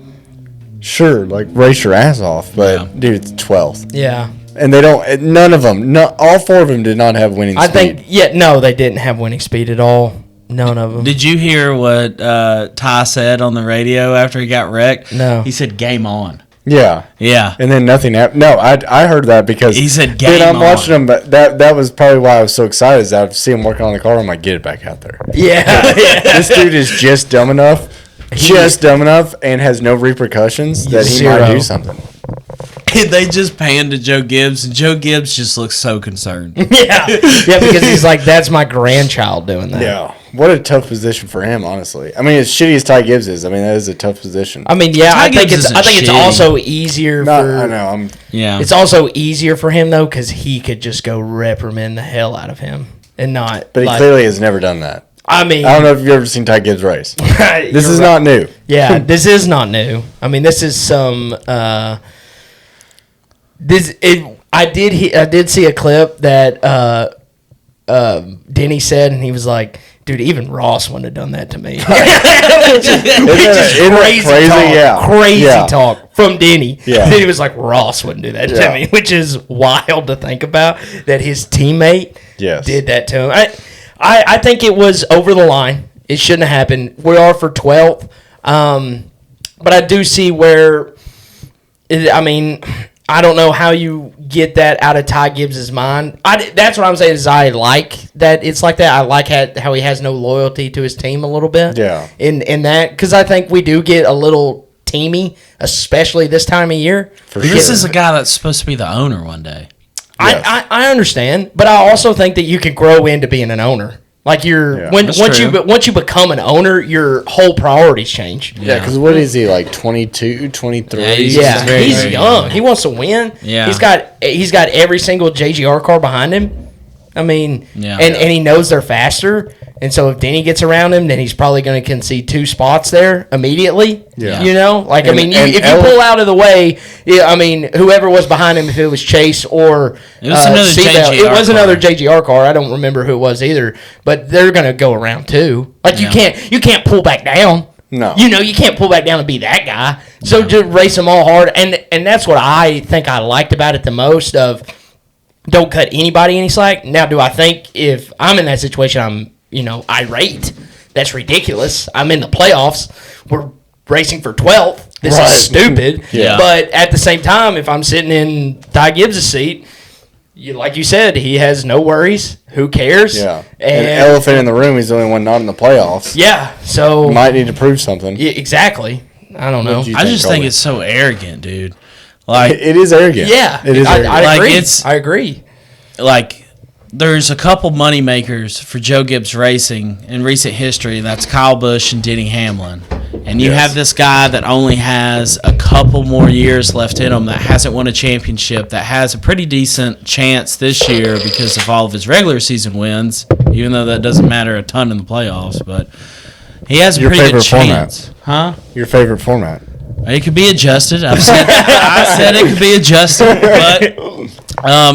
sure, like race your ass off, but dude, it's 12th. Yeah. And they don't, none of them, all 4 of them did not have winning speed. No, they didn't have winning speed at all. None of them. Did you hear what Ty said on the radio after he got wrecked? No. He said, game on. Yeah. Yeah. And then nothing happened. No, I heard that because he said dude, I'm game watching on. him, but that was probably why I was so excited is I see him working on the car. I'm like, get it back out there. Yeah. This dude is just dumb enough, and has no repercussions that he might do something. They just panned to Joe Gibbs, and Joe Gibbs just looks so concerned. Yeah, because he's like, that's my grandchild doing that. Yeah, what a tough position for him, honestly. I mean, as shitty as Ty Gibbs is, I mean, that is a tough position. I mean, yeah, Ty I think Gibbs it's isn't also easier I know. It's also easier for him though, because he could just go reprimand the hell out of him and not. But he clearly has never done that. I mean, I don't know if you've ever seen Ty Gibbs race. This is not new. Yeah, this is not new. I mean, this is some. I did see a clip that Denny said, and he was like, "Dude, even Ross wouldn't have done that to me." Crazy talk from Denny. Yeah. Then he was like, "Ross wouldn't do that to me," which is wild to think about. That his teammate did that to him. I think it was over the line. It shouldn't have happened. We are for 12th, but I do see where. I don't know how you get that out of Ty Gibbs's mind. That's what I'm saying is I like that it's like that. I like how he has no loyalty to his team a little bit. Yeah. In that, because I think we do get a little teamy, especially this time of year. This is a guy that's supposed to be the owner one day. Yes. I understand, but I also think that you can grow into being an owner. Like once you become an owner, your whole priorities change. Yeah, because what is he, like 22, 23? Yeah, he's He's very young. He wants to win. Yeah. He's got every single JGR car behind him. I mean, Yeah. and he knows they're faster. And so if Denny gets around him, then he's probably going to concede 2 spots there immediately. Yeah. You know? Like, And- if and you pull out of the way, whoever was behind him, if it was Chase or It was another Seabell, JGR it was car. another JGR car. I don't remember who it was either. But they're going to go around too. Like, you can't pull back down. No. You know, you can't pull back down and be that guy. So just race them all hard. And that's what I think I liked about it the most of don't cut anybody any slack. Now, do I think if I'm in that situation, I'm, irate? That's ridiculous. I'm in the playoffs. We're racing for 12th. This Right. is stupid. Yeah. But at the same time, if I'm sitting in Ty Gibbs' seat, like you said, he has no worries. Who cares? Yeah. And An elephant in the room, he's the only one not in the playoffs. yeah. So Might need to prove something. yeah, exactly. I don't know. What'd you I just think Colby? it's so arrogant, dude. Like, It is arrogant. Yeah, It is arrogant. I Like, agree. it's- I agree. there's a couple money makers for Joe Gibbs Racing in recent history, and that's Kyle Busch and Denny Hamlin. And you Yes. have this guy that only has a couple more years left in him, that hasn't won a championship, that has a pretty decent chance this year because of all of his regular season wins, even though that doesn't matter a ton in the playoffs. But he has a Your pretty good favorite format? chance. Huh? Your favorite format? It could be adjusted. I said it could be adjusted, but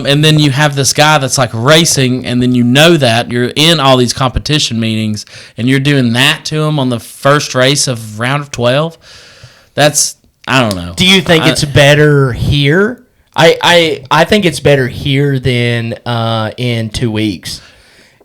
and then you have this guy that's like racing, and then that you're in all these competition meetings, and you're doing that to him on the first race of round of 12. That's I don't know. Do you think it's better here? I think it's better here than in 2 weeks.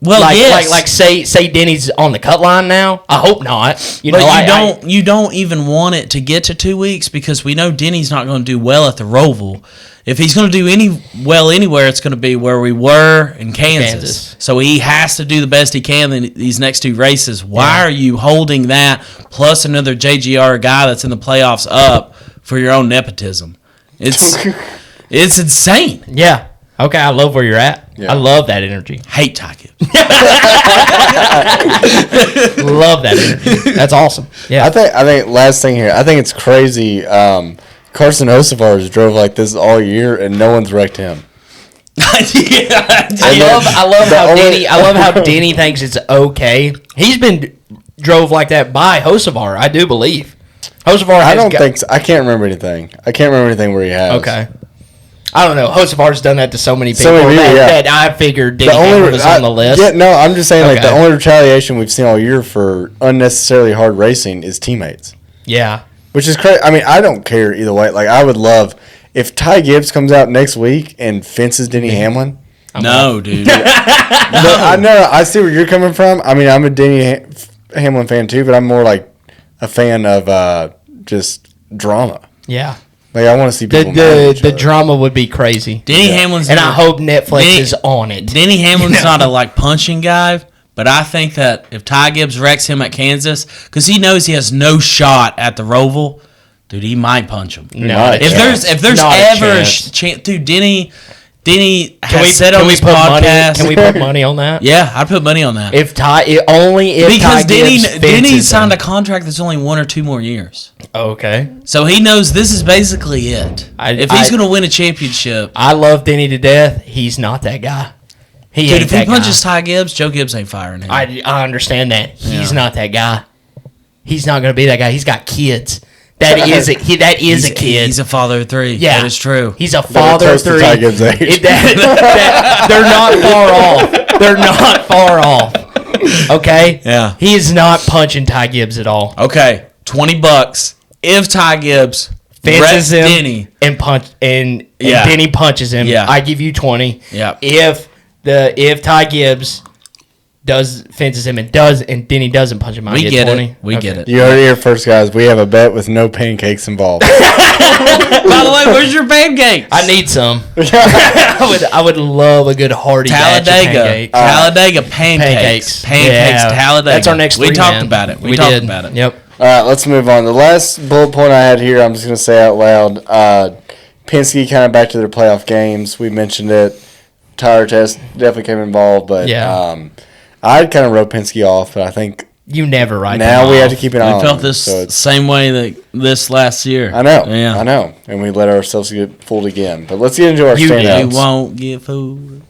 Well, yes. like say Denny's on the cut line now. I hope not. But you don't even want it to get to 2 weeks because we know Denny's not going to do well at the Roval. If he's going to do anywhere, it's going to be where we were in Kansas. So he has to do the best he can in these next 2 races. Why are you holding that plus another JGR guy that's in the playoffs up for your own nepotism? It's insane. Yeah. Okay, I love where you're at. Yeah. I love that energy. Hate Ty Gibbs. Love that energy. That's awesome. Yeah. I think last thing here, I think it's crazy. Carson Hocevar's drove like this all year, and no one's wrecked him. I love how Denny thinks it's okay. He's been drove like that by Hocevar, I do believe. Hocevar has I can't remember anything. I can't remember anything where he has. Okay. I don't know. Hocevar's done that to so many people So many people, yeah. that I figured Denny Hamlin was on the list. Yeah, no, I'm just saying, like, the Okay. only retaliation we've seen all year for unnecessarily hard racing is teammates. Yeah. Which is crazy. I mean, I don't care either way. Like, I would love if Ty Gibbs comes out next week and fences Denny Hamlin. No, dude. But I know. I see where you're coming from. I mean, I'm a Denny Hamlin fan too, but I'm more like a fan of just drama. Yeah. Like, I want to see people mad at each The other. drama would be crazy. Denny Hamlin's And not- I hope Netflix Denny- is on it. Denny Hamlin's not a punching guy, but I think that if Ty Gibbs wrecks him at Kansas, because he knows he has no shot at the Roval, dude, he might punch him. Not a If chance. there's Not a ever a chance. chance, dude, Denny has said on his put money? podcast. Can we put money on that? Yeah, I'd put money on that. If Ty Because Denny fences signed a him. contract that's only 1 or 2 more years. Okay. So he knows this is basically it. If he's going to win a championship. I love Denny to death. He's not that guy. He Dude, ain't if he that punches guy. Ty Gibbs, Joe Gibbs ain't firing him. I understand that. He's Yeah. not that guy. He's not going to be that guy. He's got kids. That is a kid. He's a father of 3. Yeah. That is true. He's a father of toast to 3. Ty Gibbs' age. They're not far off. They're not far off. Okay? Yeah. He is not punching Ty Gibbs at all. Okay, $20 if Ty Gibbs Fences wrecks him Denny. and Yeah. Denny punches him. Yeah. I give you 20. Yeah. If Ty Gibbs fences him and then he doesn't punch him out. We get 20. it. We get it. You heard it here first, guys. We have a bet with no pancakes involved. By the way, where's your pancakes? I need some. I would love a good hearty batch of pancakes. Talladega pancakes. Yeah. Talladega. That's our next We three, talked man. about it. We We talked did. about it. Yep. All right, let's move on. The last bullet point I had here, I'm just going to say out loud. Penske kind of back to their playoff games. We mentioned it. Tire test definitely came involved, but I kind of wrote Penske off, but I think You never write now them we off. have to keep an eye on We felt them. this So it's- same way that this last year. I know. Yeah. I know. And we let ourselves get fooled again. But let's get into our You standouts. You won't get fooled.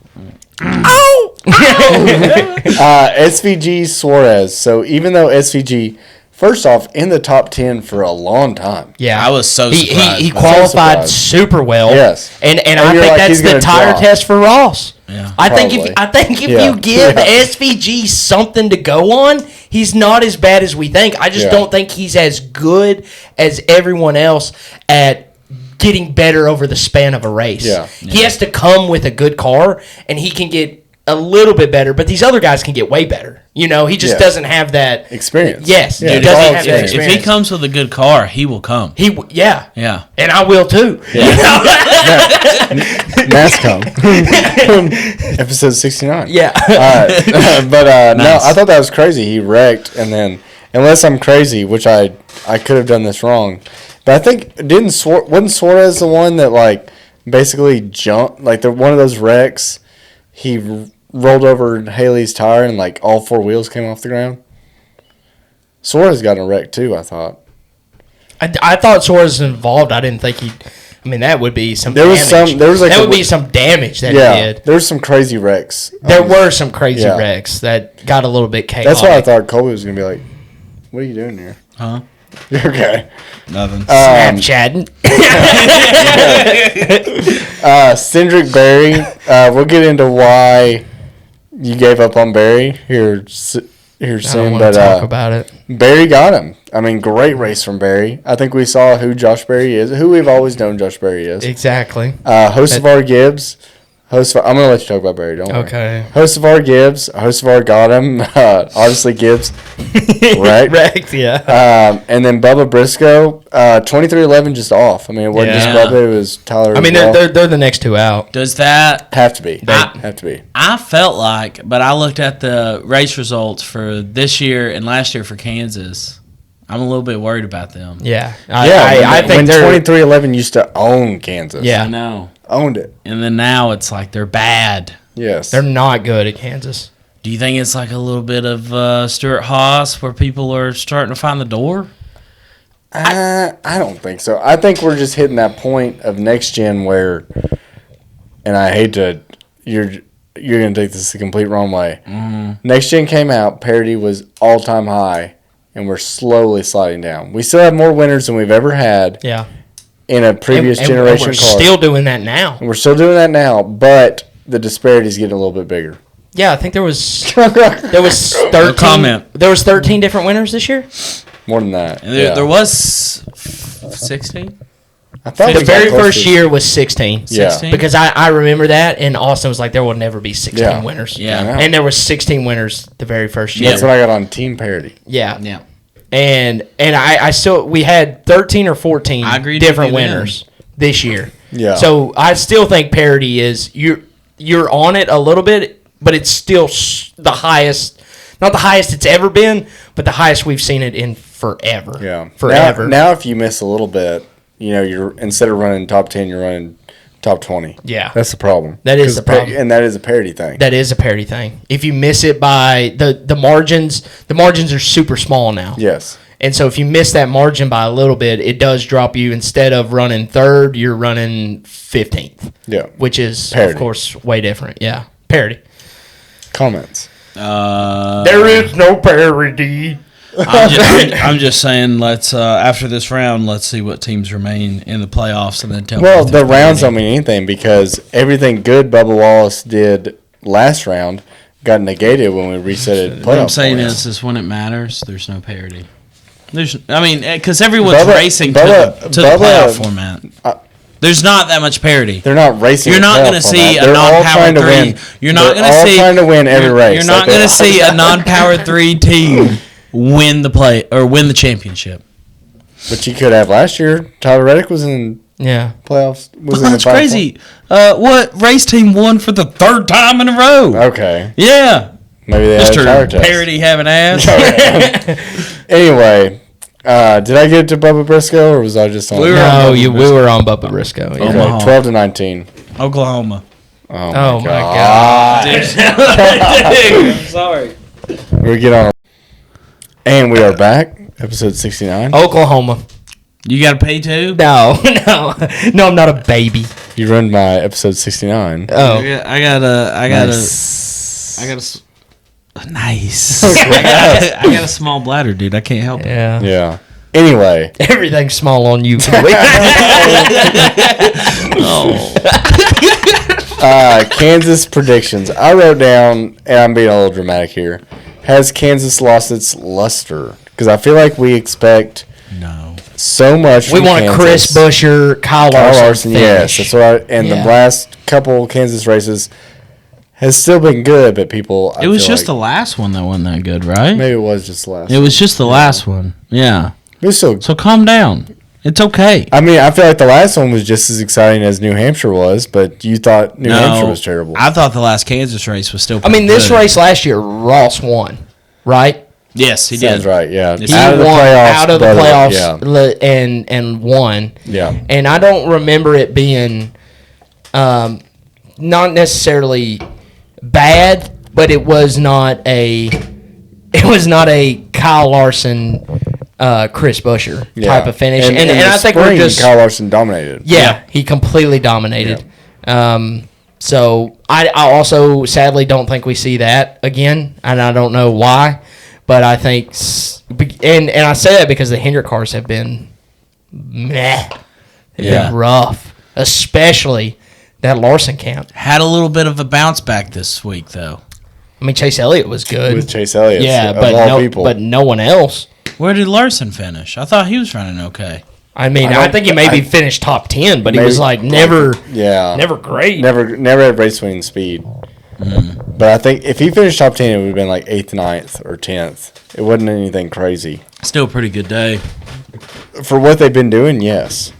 SVG Suarez. So even though SVG, first off, in the top 10 for a long time. Yeah, I was so surprised. He I'm so qualified surprised. super well. Yes. and And I you're think like, that's he's the gonna tire drop. test for Ross. Yeah. I think Probably. if Yeah. you give Yeah. SVG something to go on, he's not as bad as we think. I just Yeah. don't think he's as good as everyone else at getting better over the span of a race. Yeah. He has to come with a good car, and he can get a little bit better, but these other guys can get way better. You know, he just Yeah. doesn't have that Experience. Yes, Yeah, he it's doesn't all have that experience. If experience. he comes with a good car, he will come. Yeah. Yeah. And I will too. NASCOM. Episode 69. Yeah. But no, Nice. I thought that was crazy. He wrecked, and then, unless I'm crazy, which I could have done this wrong, but I think wasn't Suarez the one that like basically jumped, like one of those wrecks? He rolled over Haley's tire and like all four wheels came off the ground. Suarez got in a wreck too, I thought. I thought Suarez was involved. I didn't think he. I mean, that would be some. There was damage. some- there was like that a- would be some damage that he Yeah, did. there was some crazy wrecks. There were some crazy yeah. wrecks that got a little bit chaotic. That's why I thought Colby was gonna be like, "What are you doing here?" Huh? You're okay. Nothing. Snapchatting. Cindric Berry. We'll get into why you gave up on Berry here I don't soon, want but to talk about it. Berry got him. I mean, great race from Berry. I think we saw who Josh Berry is, who we've always known Josh Berry is. Exactly. Hocevar Gibbs. I'm going to let you talk about Berry. Don't worry. Okay. Hocevar Gibbs. Hocevar got him. Obviously, Gibbs. Right? Wrecked, yeah. And then Bubba Briscoe. 23-11 just off. I mean, it wasn't just Yeah. Bubba. It was Tyler I mean, as well. they're the next two out. Does that? Have to be. I- Have to be. I felt like, but I looked at the race results for this year and last year for Kansas. I'm a little bit worried about them. Yeah. I think when they're. 23-11 used to own Kansas. Yeah. I know. Owned it. And then now it's like they're bad. Yes. They're not good at Kansas. Do you think it's like a little bit of Stuart Haas where people are starting to find the door? I don't think so. I think we're just hitting that point of next gen where, and I hate to, you're gonna take this the complete wrong way. Next gen came out, parity was all time high, and we're slowly sliding down. We still have more winners than we've ever had Yeah. in a previous And generation we're car. still doing that now. And we're still doing that now, but the disparity's getting a little bit bigger. Yeah, I think there was 13. comment. There was 13 different winners this year. More than that. And there, yeah. there was 16? I thought The we got very close first to- year was 16. Yeah. 16? Because I remember that, and Austin was like, there will never be 16 Yeah. winners. Yeah. I know. And there was 16 winners the very first year. That's what I got on team parity. Yeah. Yeah. And I still, we had 13 or 14 I agreed different with you then. winners this year. Yeah. So I still think parity is, you're on it a little bit, but it's still the highest, not the highest it's ever been, but the highest we've seen it in forever. Yeah. Forever. Now if you miss a little bit, you're instead of running top 10, you're running top 20. Yeah. That's the problem. That is 'Cause the problem. And that is a parity thing. That is a parity thing. If you miss it by the margins are super small now. Yes. And so if you miss that margin by a little bit, it does drop you. Instead of running third, you're running 15th. Yeah. Which is, Parity. of course, way different. Yeah. Parity. Comments. There is no parity. I'm just saying, let's after this round, let's see what teams remain in the playoffs, and then tell. me Well, if the there's rounds any. don't mean anything because everything good Bubba Wallace did last round got negated when we reset it. What I'm playoff saying points. is when it matters, there's no parity. Because everyone's Bubba- racing Bubba- to the Bubba- playoff format. There's not that much parity. They're not racing. You're not going to see a non-power 3. You're not going to see trying to win every race. You're not going to see a non-power 3 team win the championship. But you could have last year. Tyler Reddick was in playoffs. That's crazy. What race team won for the 3rd time in a row? Okay. Yeah. Maybe they had a tire test. Parody having ass. Anyway, did I get it to Bubba Briscoe or was I just on? We were on Bubba Briscoe. Yeah. Okay, 12-19. Oklahoma. Oh my God. I'm sorry. We get on. And we are back. Episode 69. Oklahoma. You got to pay too? No, I'm not a baby. You ruined my episode 69. Oh, I got a small bladder, dude. I can't help it. Yeah. Anyway. Everything's small on you. Kansas predictions. I wrote down, and I'm being a little dramatic here. Has Kansas lost its luster? Because I feel like we expect so much. We want a Chris Buescher, Kyle Larson finish. Yes, that's right. And the last couple Kansas races has still been good, but people. It was just the last one that wasn't that good, right? Maybe it was just the last. It was just the last one. Yeah. It was so calm down. It's okay. I mean, I feel like the last one was just as exciting as New Hampshire was, but you thought New Hampshire was terrible. I thought the last Kansas race was still. This race last year, Ross won, right? Yes, he Sounds did. right. Yeah, He won out of the playoffs and won. Yeah, and I don't remember it being, not necessarily bad, but it was not a Kyle Larson, Chris Buescher type of finish. And I think we're just Kyle Larson dominated. Yeah, he completely dominated. Yeah. So I also sadly don't think we see that again, and I don't know why. But I think, and I say that because the Hendrick cars have been meh. They've been rough, especially that Larson camp. Had a little bit of a bounce back this week, though. I mean, Chase Elliott was good. With Chase Elliott, but no one else. Where did Larson finish? I thought he was running okay. I mean, I think he maybe finished top 10, but he was never great. Never had race winning speed. Mm-hmm. But I think if he finished top 10, it would have been like 8th, 9th, or 10th. It wasn't anything crazy. Still a pretty good day. For what they've been doing, yes.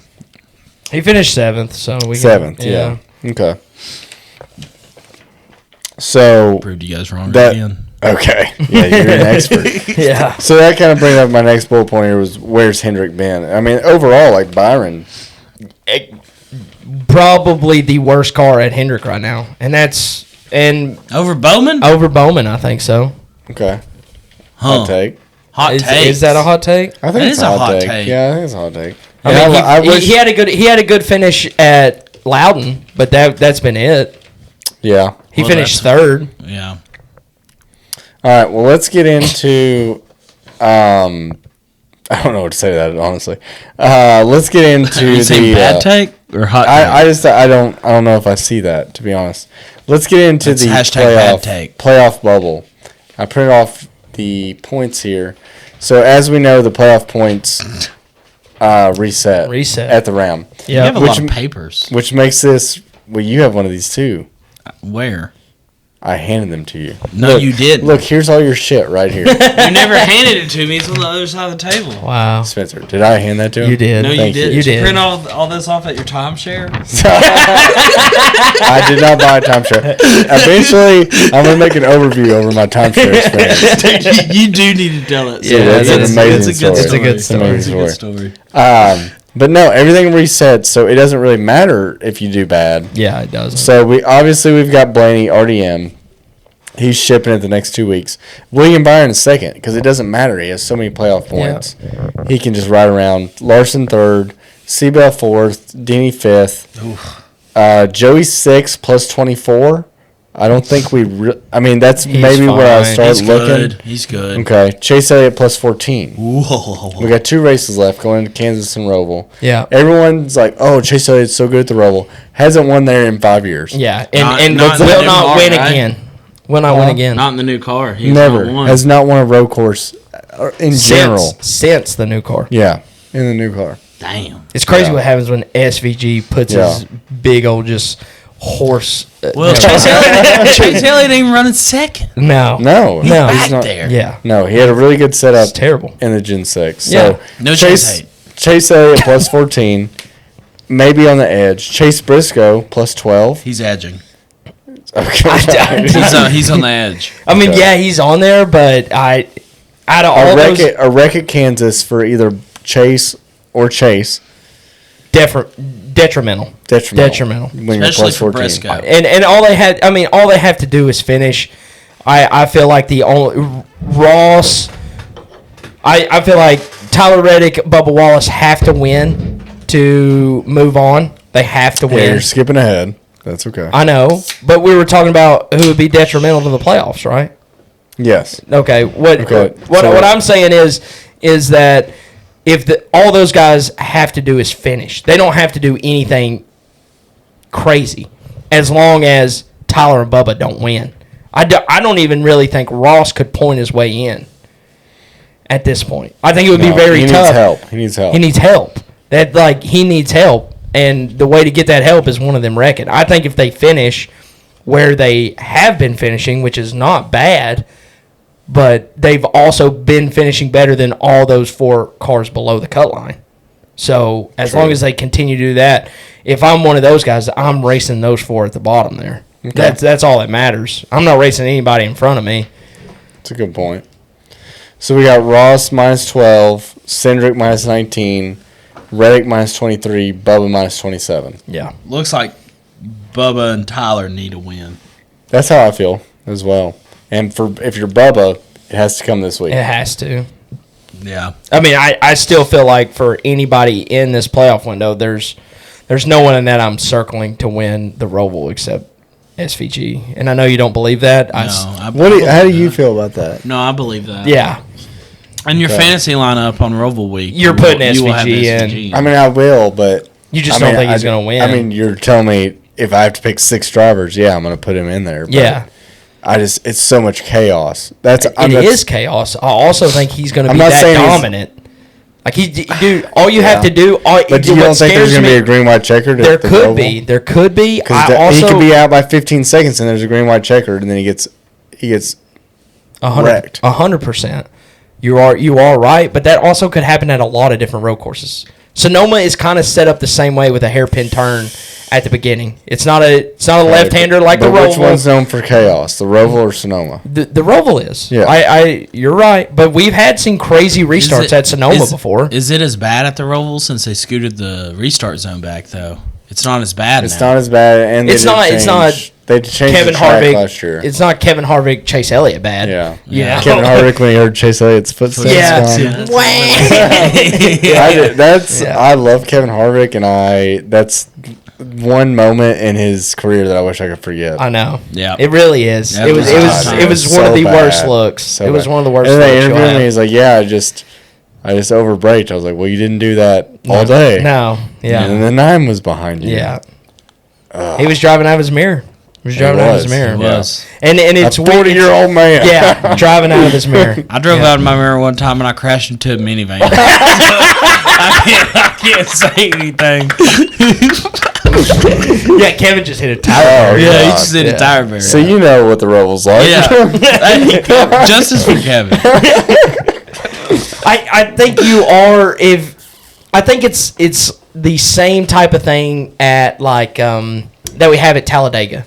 He finished 7th, so we 7th, yeah. Okay. So proved you guys wrong again. Okay. Yeah, you're an expert. Yeah. So that kind of brings up my next bullet point here was where's Hendrick been? I mean, overall, like Byron. Probably the worst car at Hendrick right now. And over Bowman? Over Bowman, I think so. Okay. Hot take. Is that a hot take? I think it's a hot take. Yeah, I think it's a hot take. I mean, he had a good finish at Loudon, but that's been it. Yeah. He finished 3rd. Yeah. All right, well, let's get into I don't know what to say to that, honestly. Let's get into the bad take or hot take? I don't know if I see that, to be honest. Let's get into the playoff bubble. I printed off the points here. So as we know, the playoff points reset at the Ram. Yeah, you have a lot of papers, which makes this. Well, you have one of these too. Where? I handed them to you. No, look, you didn't. Look, here's all your shit right here. You never handed it to me. It's on the other side of the table. Wow. Spencer, did I hand that to him? You did. No, you did. You did you print all this off at your timeshare? I did not buy a timeshare. Eventually, I'm going to make an overview over my timeshare experience. You do need to tell it. Yeah, that's an amazing story. It's a good story. But no, everything resets, so it doesn't really matter if you do bad. Yeah, it doesn't. So we've got Blaney RDM. He's shipping it the next 2 weeks. William Byron is second because it doesn't matter. He has so many playoff points. Yeah. He can just ride around. Larson 3rd, Seabell 4th, Denny 5th, Joey 6th plus 24. I don't think that's He's maybe fine. where I start looking. He's good. Okay. Chase Elliott plus 14. Whoa. We got 2 races left going to Kansas and Roval. Yeah. Everyone's like, oh, Chase Elliott's so good at the Roval. Hasn't won there in 5 years. Yeah. And will not win again. Will not win again. Not in the new car. He's Never. Has not won a road course in general. Since the new car. Yeah. In the new car. Damn. It's crazy Yeah. what happens when SVG puts his big old just horse. Well, Chase Elliott ain't even running second. No. No, No. Back not there. Yeah. No, he had a really good setup It's terrible. in the Gen 6. Yeah. So No Chase hate. Chase Elliott plus 14, maybe on the edge. Chase Briscoe plus 12. He's edging. Okay. He's on the edge. I mean, Okay. yeah, he's on there, but out of all a those, wreck at Kansas for either Chase or Chase. detrimental. Detrimental. When you're Especially plus for 14. Briscoe. And all they had, I mean, all they have to do is finish. I feel like the only Ross. I feel like Tyler Reddick, Bubba Wallace have to win to move on. They have to Yeah, win. you're skipping ahead. That's okay. I know, but we were talking about who would be detrimental to the playoffs, right? Yes. Okay. What So- I'm saying is that if all those guys have to do is finish, they don't have to do anything crazy, as long as Tyler and Bubba don't win. I don't even really think Ross could point his way in at this point. I think it would be very he tough. Needs help. He needs help. He needs help. He needs help, and the way to get that help is one of them wrecking. I think if they finish where they have been finishing, which is not bad, but they've also been finishing better than all those 4 cars below the cut line. So as True. long as they continue to do that, if I'm one of those guys, I'm racing those 4 at the bottom there. Okay. That's all that matters. I'm not racing anybody in front of me. That's a good point. So we got Ross minus 12, Cindric minus 19, Reddick minus 23, Bubba minus 27. Yeah. Looks like Bubba and Tyler need a win. That's how I feel as well. And if you're Bubba, it has to come this week. It has to. Yeah. I mean, I still feel like for anybody in this playoff window, there's no one in that I'm circling to win the Roval except SVG. And I know you don't believe that. How do you feel about that? No, I believe that. Yeah. And your Okay. fantasy lineup on Roval Week, You're putting you will have SVG in. I mean, I will, but You just I don't mean, think he's going to win. I mean, you're telling me if I have to pick 6 drivers, yeah, I'm going to put him in there. But yeah. it's so much chaos. It is chaos. I also think he's going to I'm be not that saying he's- dominant. Like, dude, all you have to do. But you don't think there's going to be a green white checkered? There could be. There could be. Because he could be out by 15 seconds and there's a green white checkered, and then he gets wrecked. 100%. You are right, but that also could happen at a lot of different road courses. Sonoma is kind of set up the same way with a hairpin turn at the beginning. It's not a left-hander like the But which Roval. one's known for chaos, the Roval or Sonoma? The Roval is. Yeah. You're right, but we've had some crazy restarts at Sonoma before. Is it as bad at the Roval since they scooted the restart zone back, though? It's not as bad It's now. not as bad, and It's not They changed Kevin the track Harvick. last year. It's not Kevin Harvick, Chase Elliott bad. Yeah. Kevin Harvick when he heard Chase Elliott's footsteps. Yeah. gone. I love Kevin Harvick, and that's one moment in his career that I wish I could forget. I know. Yeah. It really is. Yeah, It was So one of the bad. worst looks. So It was bad. one of the worst And looks. they you'll interviewed have. me. He's like, "Yeah, I just overbraked." I was like, "Well, you didn't do that all day." No. Yeah. And the 9 was behind you. Yeah. He was driving out of his mirror. He was driving out of his mirror. It was. And A it's weird. 40-year-old man. Yeah, driving out of his mirror. I drove out of my mirror one time and I crashed into a minivan. I can't say anything. Yeah, Kevin just hit a tire. Oh, Yeah, he God. just did a tire barrier. So you know what the Roval's like. Yeah. Justice for Kevin. I think you are I think it's the same type of thing at like that we have at Talladega,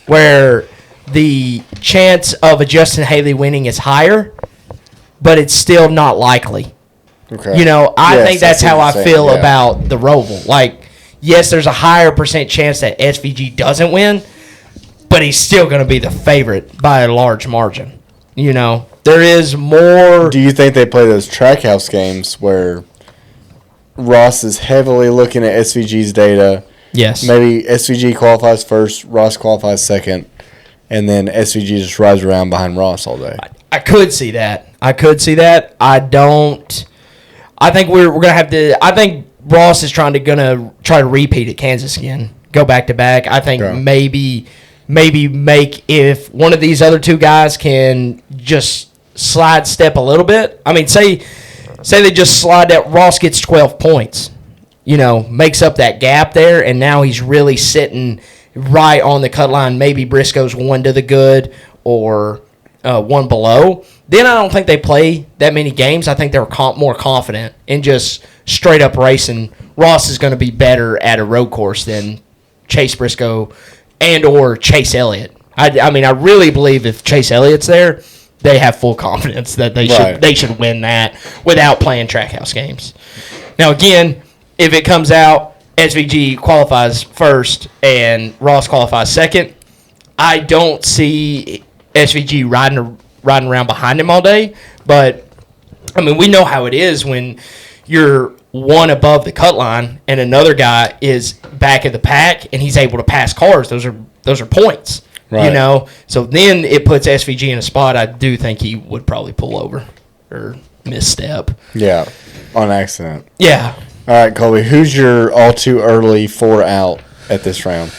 where the chance of a Justin Haley winning is higher, but it's still not likely. Okay. You know, I Yes, think that's see what how I you're saying, feel yeah. about the Roval. Like, yes, there's a higher percent chance that SVG doesn't win, but he's still going to be the favorite by a large margin. You know, there is more. Do you think they play those Trackhouse games where Ross is heavily looking at SVG's data? Yes. Maybe SVG qualifies first, Ross qualifies second, and then SVG just rides around behind Ross all day. I could see that. I don't. I think we're gonna have to. I think Ross is gonna try to repeat at Kansas again, go back to back. I think Okay. maybe make if one of these other two guys can just slide step a little bit. I mean, say they just slide that Ross gets 12 points. makes up that gap there, and now he's really sitting right on the cut line. Maybe Briscoe's one to the good or one below. Then I don't think they play that many games. I think they're more confident in just straight up racing. Ross is going to be better at a road course than Chase Briscoe and or Chase Elliott. I mean, I really believe if Chase Elliott's there, they have full confidence that they should win that without playing Trackhouse games. Now, again, if it comes out SVG qualifies first and Ross qualifies second, I don't see SVG riding around behind him all day. But, I mean, we know how it is when you're one above the cut line and another guy is back of the pack and he's able to pass cars. Those are points. Right. So then it puts SVG in a spot I do think he would probably pull over or misstep. Yeah, on accident. Yeah. All right, Colby, who's your all too early 4 out at this round?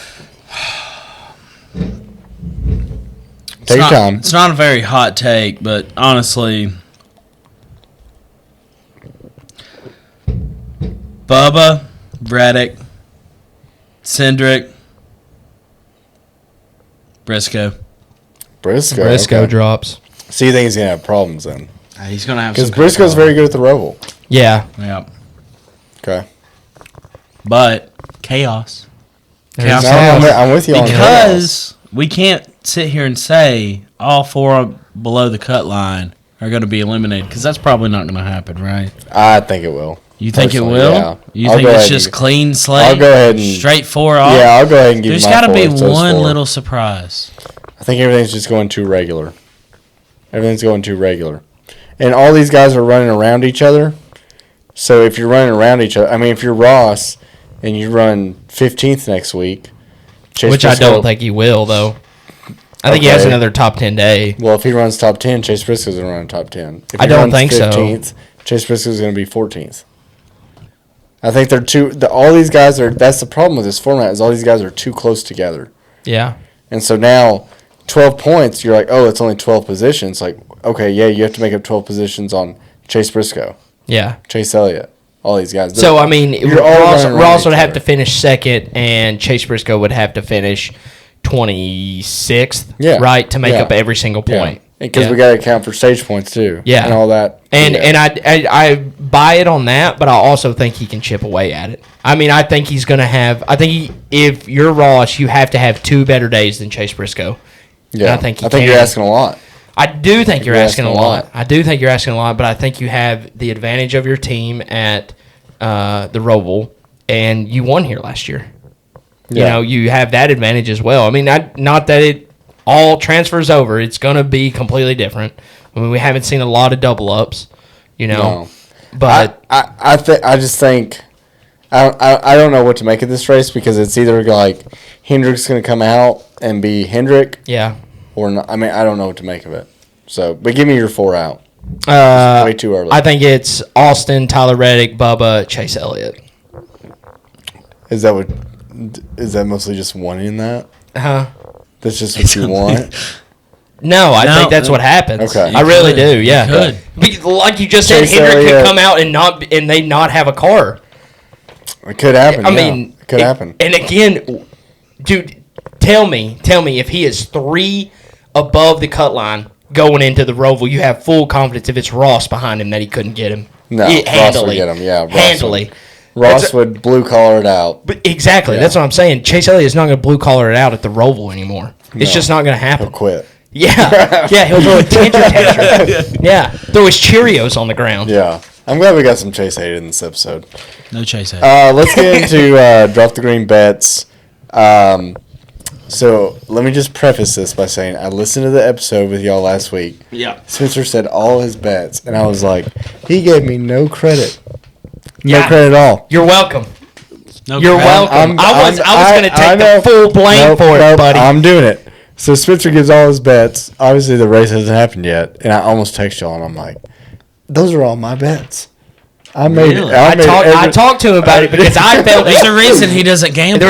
Take your time. It's not a very hot take, but honestly, Bubba, Reddick, Cindric, Briscoe. Briscoe okay. drops. So you think he's going to have problems then? He's going to have because Briscoe's very good at the Roval. Yeah. Yeah. Okay. But chaos. Chaos. I'm with you on because we can't sit here and say all 4 below the cut line are going to be eliminated because that's probably not going to happen, right? I think it will. You think it Personally, will? Yeah. You think it's just clean slate? I'll go ahead and straight 4 off? Yeah, I'll go ahead and give There's you my got to be 4. one little surprise. I think everything's just going too regular. Everything's going too regular. And all these guys are running around each other. So if you're running around each other, I mean, if you're Ross and you run 15th next week, which I don't think he will, though. I think he has another top 10 day. Well, if he runs top 10, Chase Briscoe's going to run top 10. If I don't think 15th, so. Chase Briscoe's going to be 14th. I think they're all these guys are. That's the problem with this format is all these guys are too close together. Yeah. And so now, 12 points, you're like, oh, it's only 12 positions. Like, okay, yeah, you have to make up 12 positions on Chase Briscoe. Yeah. Chase Elliott. All these guys. So, I mean, Ross would have to finish second, and Chase Briscoe would have to finish 26th, right, to make up every single point. Because we got to account for stage points, too. Yeah. And all that. And I buy it on that, but I also think he can chip away at it. I mean, I think he's going to have – if you're Ross, you have to have 2 better days than Chase Briscoe. Yeah. And I think you're asking a lot. I do think you're asking a lot. I do think you're asking a lot, but I think you have the advantage of your team at the Roval, and you won here last year. Yeah. You have that advantage as well. I mean, not that it all transfers over. It's going to be completely different. I mean, we haven't seen a lot of double ups, No. But I just think I don't know what to make of this race because it's either like Hendrick's going to come out and be Hendrick. Yeah. Or not. I mean, I don't know what to make of it. So, but give me your 4 out. Way too early. I think it's Austin, Tyler Reddick, Bubba, Chase Elliott. Is that mostly just wanting that? Huh? That's just what you want? No, I think that's what happens. Okay. I really do, yeah. You could. Like you just said, Hendrick could come out and they not have a car. It could happen. I mean, it could happen. And again, dude, tell me if he is 3 above the cut line going into the Roval, you have full confidence if it's Ross behind him that he couldn't get him. No, Ross would get him. Yeah, handily. Ross would blue collar it out. But exactly, that's what I'm saying. Chase Elliott is not going to blue collar it out at the Roval anymore. It's just not going to happen. He'll quit. Yeah, he'll throw a tantrum. Yeah, throw his Cheerios on the ground. Yeah, I'm glad we got some Chase hate in this episode. No Chase hate. Let's get into Drop the Green bets. So let me just preface this by saying I listened to the episode with y'all last week. Yeah. Spencer said all his bets, and I was like, he gave me no credit. No credit at all. You're welcome. No You're welcome. I was going to take the full blame for it, buddy. I'm doing it. So Spencer gives all his bets. Obviously, the race hasn't happened yet, and I almost text y'all, and I'm like, those are all my bets. I talked to him about it because I felt there's a reason he doesn't gamble.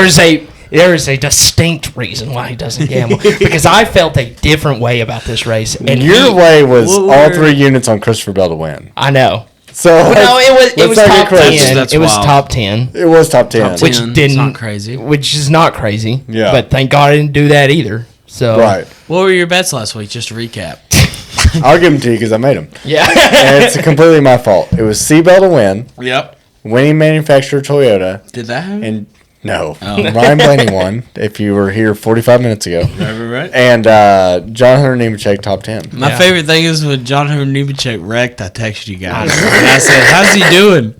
There is a distinct reason why he doesn't gamble because I felt a different way about this race. And your way was all 3 units on Christopher Bell to win. I know. So No, it was let's not get top crazy. 10. That's it was wild. top 10. It was top 10. Top 10. Which It's didn't not crazy. Which is not crazy. Yeah. But thank God I didn't do that either. So Right. What were your bets last week? Just to recap. I'll give them to you because I made them. Yeah. And it's completely my fault. It was Seabell to win, Yep. winning manufacturer Toyota, Did that happen? and no, Oh. Ryan Blaney won. If you were here 45 minutes ago, right. and John Hunter Nemechek top 10. My Yeah. favorite thing is when John Hunter Nemechek wrecked, I texted you guys. And I said, how's he doing?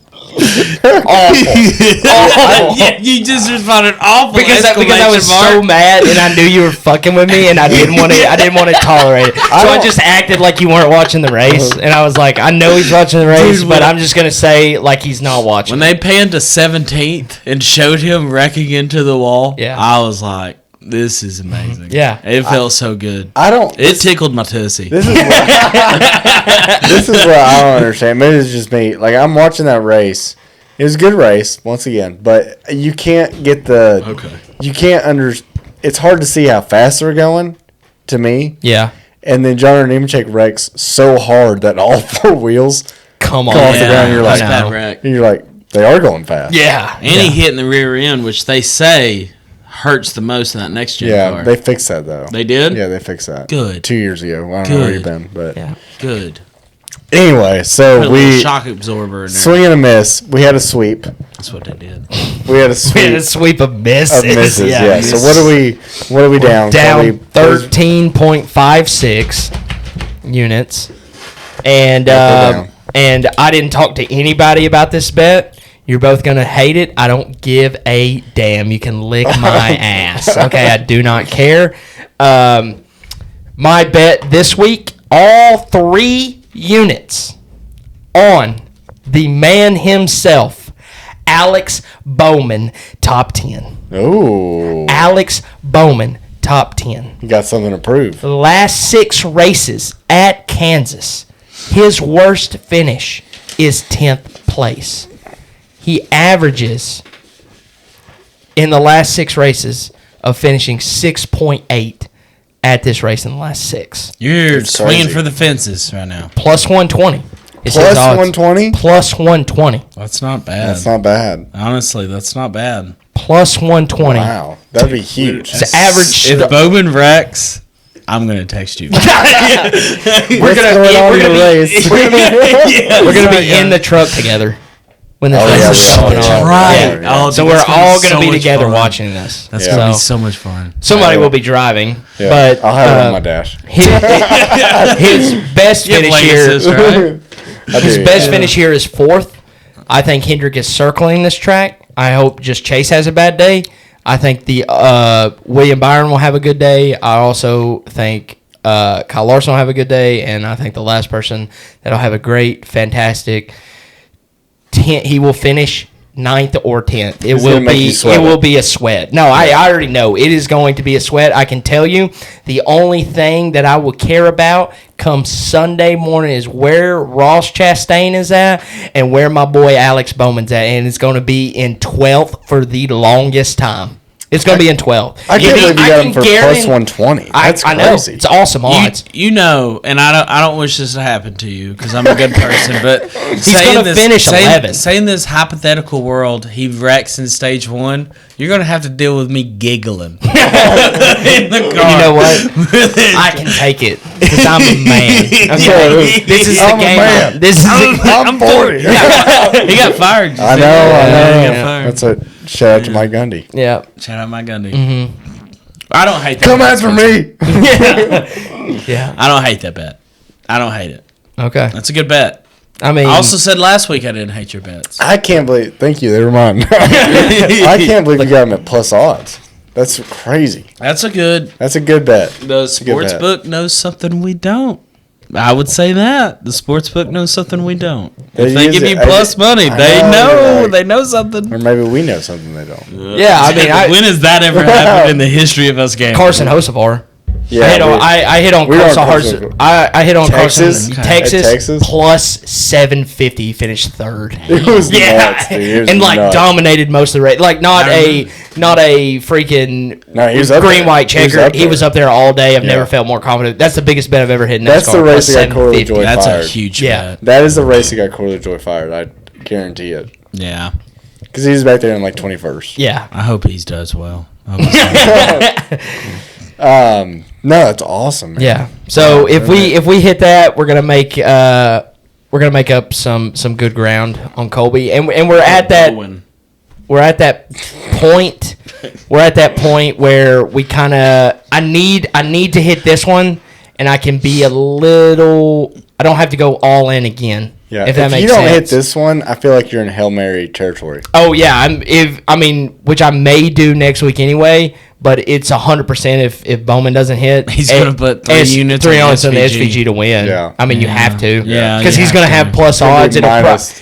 Awful. Yeah, you just responded awful. Because I was so mad and I knew you were fucking with me and I didn't want to tolerate it. So I just acted like you weren't watching the race and I was like, I know he's watching the race, Dude, but when- I'm just gonna say like he's not watching. When they panned to 17th and showed him wrecking into the wall, Yeah. I was like, this is amazing. Yeah. It felt so good. I don't. It tickled my tussie. This is what, this is what I don't understand. Maybe it's just me. Like I'm watching that race. It was a good race once again, but you can't get the. Okay. You can't under. It's hard to see how fast they're going. To me, Yeah. and then John Nemechek wrecks so hard that all four wheels Come on. Come off the Yeah. ground, you're like, That's I bad know. wreck. and you're like, they are going fast. Yeah. And he hit in the rear end, which they say hurts the most in that next gen Yeah, car. they fixed that though. They did? Yeah, they fixed that. Good. 2 years ago. I don't know where you've Good. been, but Yeah. Good. anyway, Put so a little we shock absorber in there. swing and a miss. We had a sweep. That's what they did. We had a We sweep had a sweep of misses. of misses. Yeah. So what are we down? Down Probably 13.56 units. And down. and I didn't talk to anybody about this bet. You're both going to hate it. I don't give a damn. You can lick my ass. Okay, I do not care. My bet this week, all 3 units on the man himself, Alex Bowman, top 10. Oh, Alex Bowman, top 10. you got something to prove. The last 6 races at Kansas, his worst finish is 10th place. He averages in the last 6 races of finishing 6.8 at this race in the last 6. You're That's swinging crazy. for the fences right now. Plus 120. is his Plus odds. 120? Plus 120. That's not bad. That's not bad. Honestly, that's not bad. Plus 120. Wow, that'd be huge. It's average. If Bowman wrecks, I'm gonna text you. we're What's going on in the race? We're gonna be in the truck together when the Oh, race yeah, is we are. going That's on. right. Yeah. Oh, So dude, we're that's gonna all be gonna so be much together fun. watching this. That's Yeah. gonna be So- so much fun. Somebody will be driving, Yeah, but I'll have it on my dash. his best You have finish Lane here. assist, right? I His do, best yeah. finish here is 4th. I think Hendrick is circling this track. I hope just Chase has a bad day. I think the William Byron will have a good day. I also think Kyle Larson will have a good day, and I think the last person that'll have a great, fantastic 10th, he will finish 9th or 10th. It He's will gonna make be you sweat it will it. be a sweat. No, I already know it is going to be a sweat. I can tell you the only thing that I will care about come Sunday morning is where Ross Chastain is at and where my boy Alex Bowman's at, and it's going to be in 12th for the longest time. It's going to be in 12th. I can't believe you got him for plus guarantee- 120. That's I know. crazy. It's awesome odds. You know, and I don't wish this to happen to you because I'm a good person, but He's gonna finish 11. Say in this hypothetical world he wrecks in stage 1, you're gonna have to deal with me giggling in the car. You know what? I can take it because I'm a man. Okay? This is the I'm a game. man. This is I'm 40. He got fired. I know. He got Yeah. fired. That's a shout out to Mike Gundy. yeah. Shout out my Gundy. I don't hate that. Come bet. after me. Yeah. I don't hate that bet. I don't hate it. Okay. That's a good bet. I mean, I also said last week I didn't hate your bets. I can't believe. Thank you. They were mine. I can't believe you got him at plus odds. That's crazy. That's a good. That's a good bet. The good sports bet. book knows something we don't. I would say that the sports book knows something we don't. They If they use give it- you plus money, I they know, know. like- They know something. Or maybe we know something they don't. yeah. I mean, when has that ever happened in the history of us gaming? Carson Hocevar. Yeah, I hit on we Carson are Hart's. close. I hit on Texas? Carson, Okay. Texas, Texas? plus 750, finished third. It was nuts, dude. It was and like nuts. dominated most of the race. Like not a freaking No, he was up green there. white He was checker. up He was there. up there all day. I've Yeah. never felt more confident. That's the biggest bet I've ever hit in NASCAR. That's the race plus that got Corley 750. Joy That's fired. a huge Yeah. bet. That is the race that got Corley Joy fired. I guarantee it. Yeah. Because he was back there in like 21st. Yeah. I hope he does well. I hope he's No, that's awesome, man. Yeah. So if we hit that, we're gonna make up some good ground on Colby, and we're at that Owen. we're at that point. We're at that point where we kind of I need to hit this one, and I can be a little. I don't have to go all in again. Yeah. If that If makes you don't sense. hit this one, I feel like you're in Hail Mary territory. Oh yeah, which I may do next week anyway. But it's 100% if Bowman doesn't hit, He's gonna put three units on on the SVG. SVG to win. Yeah. I mean you have to. Yeah, because you he's have gonna to. have plus odds. It'll be It'll minus,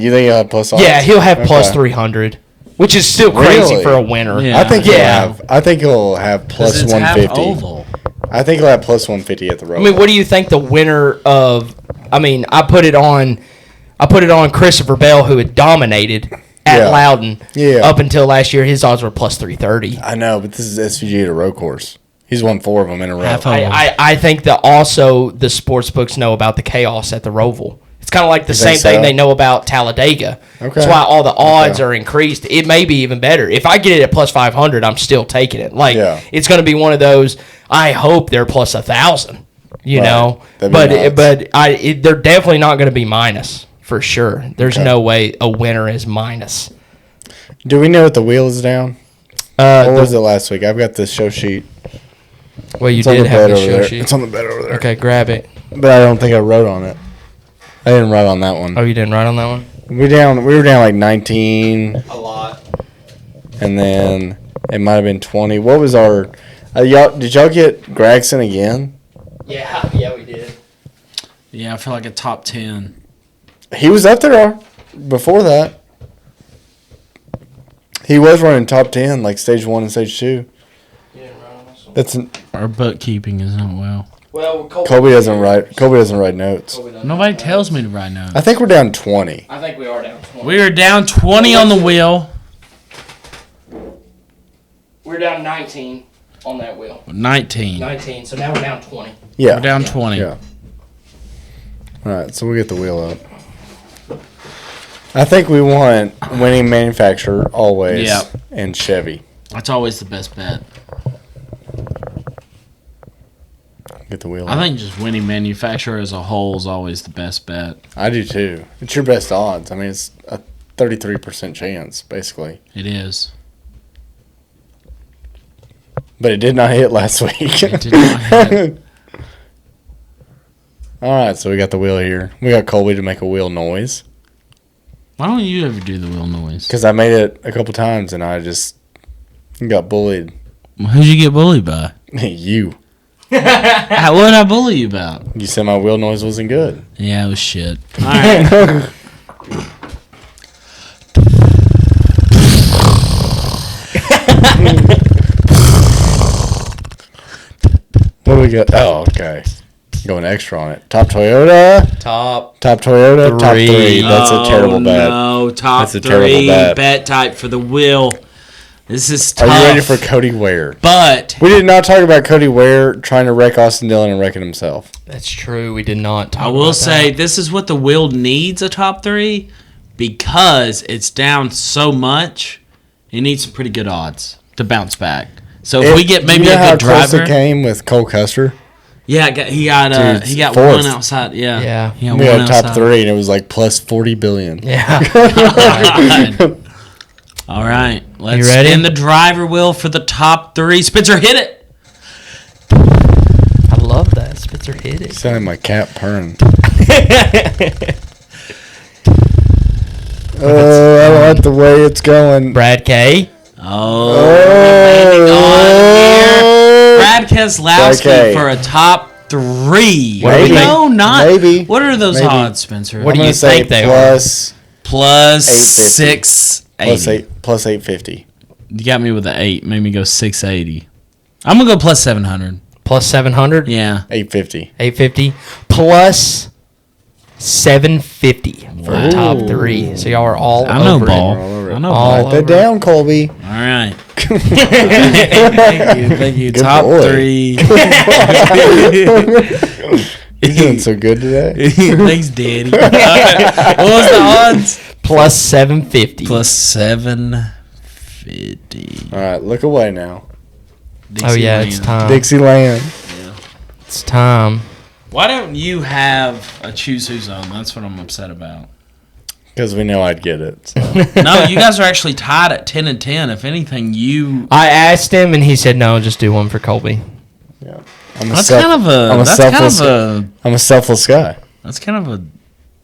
you think he'll have plus odds? yeah, he'll have plus Okay. 300, which is still crazy Really? for a winner. Yeah. I think Yeah. he'll have plus 'Cause it's half 150. oval. I think he'll have plus 150 at the road. I mean, what do you think the winner of? I mean, I put it on Christopher Bell, who had dominated at Yeah. Loudon Yeah. up until last year. His odds were plus 330. I know, but this is SVG at a road course. He's won 4 of them in a row. Half of- I think that also the sports books know about the chaos at the Roval. It's kind of like the You same think so? thing they know about Talladega. Okay. That's why all the odds Okay. are increased. It may be even better. If I get it at plus 500, I'm still taking it. Like Yeah. it's going to be one of those. I hope they're plus 1,000. You Right. know, That'd be but nuts. they're definitely not going to be minus for sure. There's Okay. no way a winner is minus. Do we know if the wheel is down? Or was it last week? I've got this show sheet. Well, you It's on did the have bed the over show there. sheet. It's on the bed over there. Okay, grab it. But I don't think I wrote on it. I didn't write on that one. Oh, you didn't write on that one? We were down like 19, A lot. and then it might have been 20. What was our? Did y'all get Gregson again? Yeah, we did. Yeah, I feel like a top 10. He was up there before that. He was running top 10, like stage 1 and stage 2. That's Our bookkeeping is not well. Well, Colby doesn't write notes. Nobody tells me to write notes. I think we're down 20. I think we are down 20. We are down 20 on the wheel. We're down 19 on that wheel. 19. 19, so now we're down 20. Yeah. We're down 20. Yeah. All right, so we get the wheel up. I think we want winning manufacturer always Yep. and Chevy. That's always the best bet. Get the wheel I up. think just winning manufacturer as a whole is always the best bet. I do too. It's your best odds. I mean, it's a 33% chance, basically. It is. But it did not hit last week. It did not hit. All right, so we got the wheel here. We got Colby to make a wheel noise Why don't you ever do the wheel noise? because I made it a couple times and I just got bullied. Who'd you get bullied by? You. What did I bully you about? You said my wheel noise wasn't good. Yeah, it was shit. All right. What do we got? Oh, okay. Going extra on it. Top Toyota. Top. Top Toyota. Top Three. 3. That's a terrible bet. No, top That's a terrible 3 bet. bet type for the wheel. This is Are tough. you ready for Cody Ware? But We did not talk about Cody Ware trying to wreck Austin Dillon and wrecking himself. That's true. We did not talk I will about say that. this is what the wheel needs, a top 3, because it's down so much. It needs some pretty good odds to bounce back. So if we get maybe you know a how good close driver, it came with Cole Custer? yeah, he got Dude, he got fourth. one outside. Yeah, Yeah. he got We one had top outside. 3 and it was like plus 40 billion. Yeah. All right, let's You ready? spin the driver wheel for the top 3. Spencer, hit it. I love that. Spitzer hit it. Sounded my cat purring. Oh, I don't like the way it's going. Brad K. Oh, landing on here. Brad Keselowski Okay. for a top 3. What do we think? No, not. Maybe. What are those Maybe. odds, Spencer? What I'm do gonna you say think they plus, Plus 850. 680. plus 850. You got me with the 8. Made me go 680. I'm gonna go plus 700. plus 700. Yeah. 850. 850 plus 750 for the top 3. So y'all are all I know over ball. All over it. I know All ball. Write that down, Colby. All right. Thank you. Good Top boy. 3. You're doing so good today. Thanks, Daddy. What was the odds? plus 750. Plus 750. All right, look away now. Oh yeah, it's time. Dixieland. It's time. Why don't you have a choose who's on? That's what I'm upset about. Because we know I'd get it. So. No, you guys are actually tied at 10 and 10. If anything, you. I asked him and he said no, just do one for Colby. Yeah. I'm a That's self- kind of a. I'm a That's selfless. kind of a. I'm a selfless guy. That's kind of a.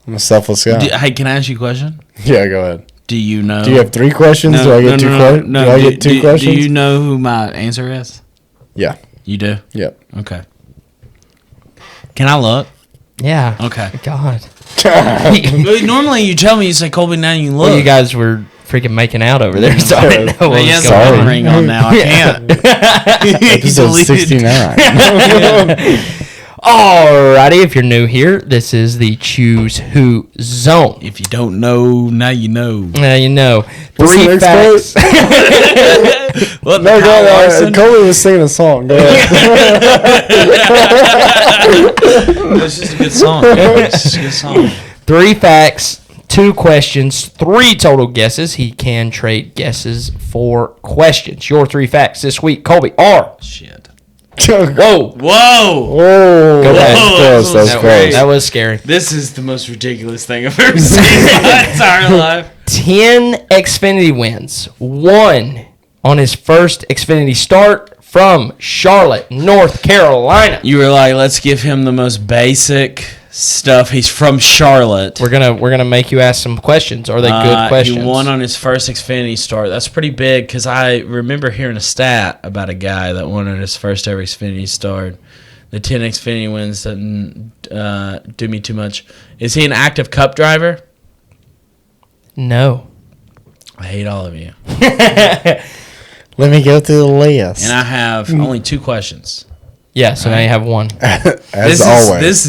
I'm a selfless guy. Hey, can I ask you a question? Yeah, go ahead. Do you know? Do you have 3 questions? No, Do I get no, two no, questions? no, Do I do- get 2 do- questions? Do you know who my answer is? Yeah. You do? Yep. Okay. Can I look? Yeah. Okay. God. Well, normally you tell me, you say, Colby, now you can look. Well, you guys were freaking making out over there, so I didn't know But what he was has a going Sorry. wedding on. ring on now. I can't. Episode Deleted. 69. Alrighty, if you're new here, this is the Choose Who Zone. If you don't know, now you know. Now you know. What's the 3 next facts. What No, the go Kyle ahead. Larson? Colby was singing a song. Go ahead. It's just a good song. It's just a good song. 3 facts, 2 questions, 3 total guesses. He can trade guesses for questions. Your 3 facts this week, Colby, are. Shit. Whoa. Whoa! Oh, Go ahead. that's close. That's That close. That was scary. This is the most ridiculous thing I've ever seen in my entire life. 10 Xfinity wins. 1 on his first Xfinity start from Charlotte, North Carolina. You were like, let's give him the most basic stuff. He's from Charlotte. We're gonna make you ask some questions. Are they good questions? He won on his first Xfinity start. That's pretty big because I remember hearing a stat about a guy that won on his first ever Xfinity start. The 10 Xfinity wins doesn't do me too much. Is he an active Cup driver? No. I hate all of you. Let me go through the list. And I have only 2 questions. Yeah, so now you have 1. As always. This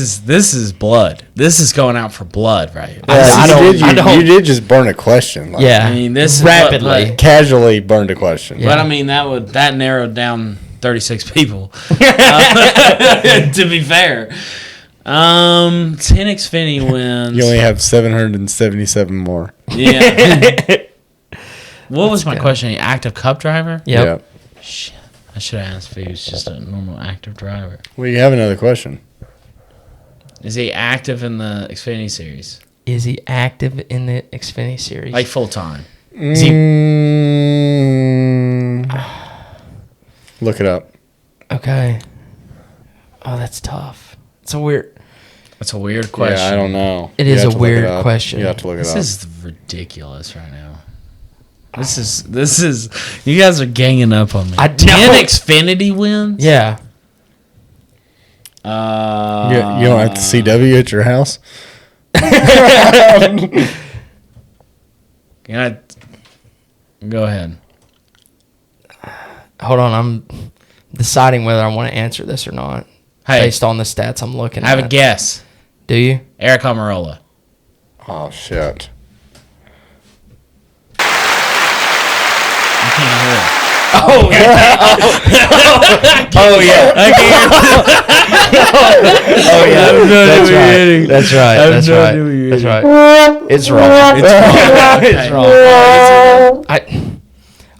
is blood. This is going out for blood right here. I don't- you did just burn a question. Like, Yeah. I mean, this is rapidly. but- Casually burned a question. Yeah. But I mean, that narrowed down 36 people. To be fair, 10 Xfinity wins. You only have 777 more. Yeah. What was my question? Active Cup driver? Yep. Yeah. Shit. I should have asked if he was just a normal active driver. Well, you have another question. Is he active in the Xfinity series? Is he active in the Xfinity series? Like full time? Is he- Look it up. Okay. Oh, that's tough. It's a weird. That's a weird question. Yeah, I don't know. It You is have a to look it weird up. question. You have to look it This up. is ridiculous right now. This is. You guys are ganging up on me. 10 Xfinity wins? Yeah. you don't have the CW at your house? Can I go ahead? Hold on. I'm deciding whether I want to answer this or not. Hey, Based on the stats I'm looking I have at. a guess. Do you? Eric Almirola. Oh, shit. I can't hear it. Oh, yeah. Oh, yeah. Oh, yeah. That's right. That's right. That's right. That's right. It's wrong. It's wrong.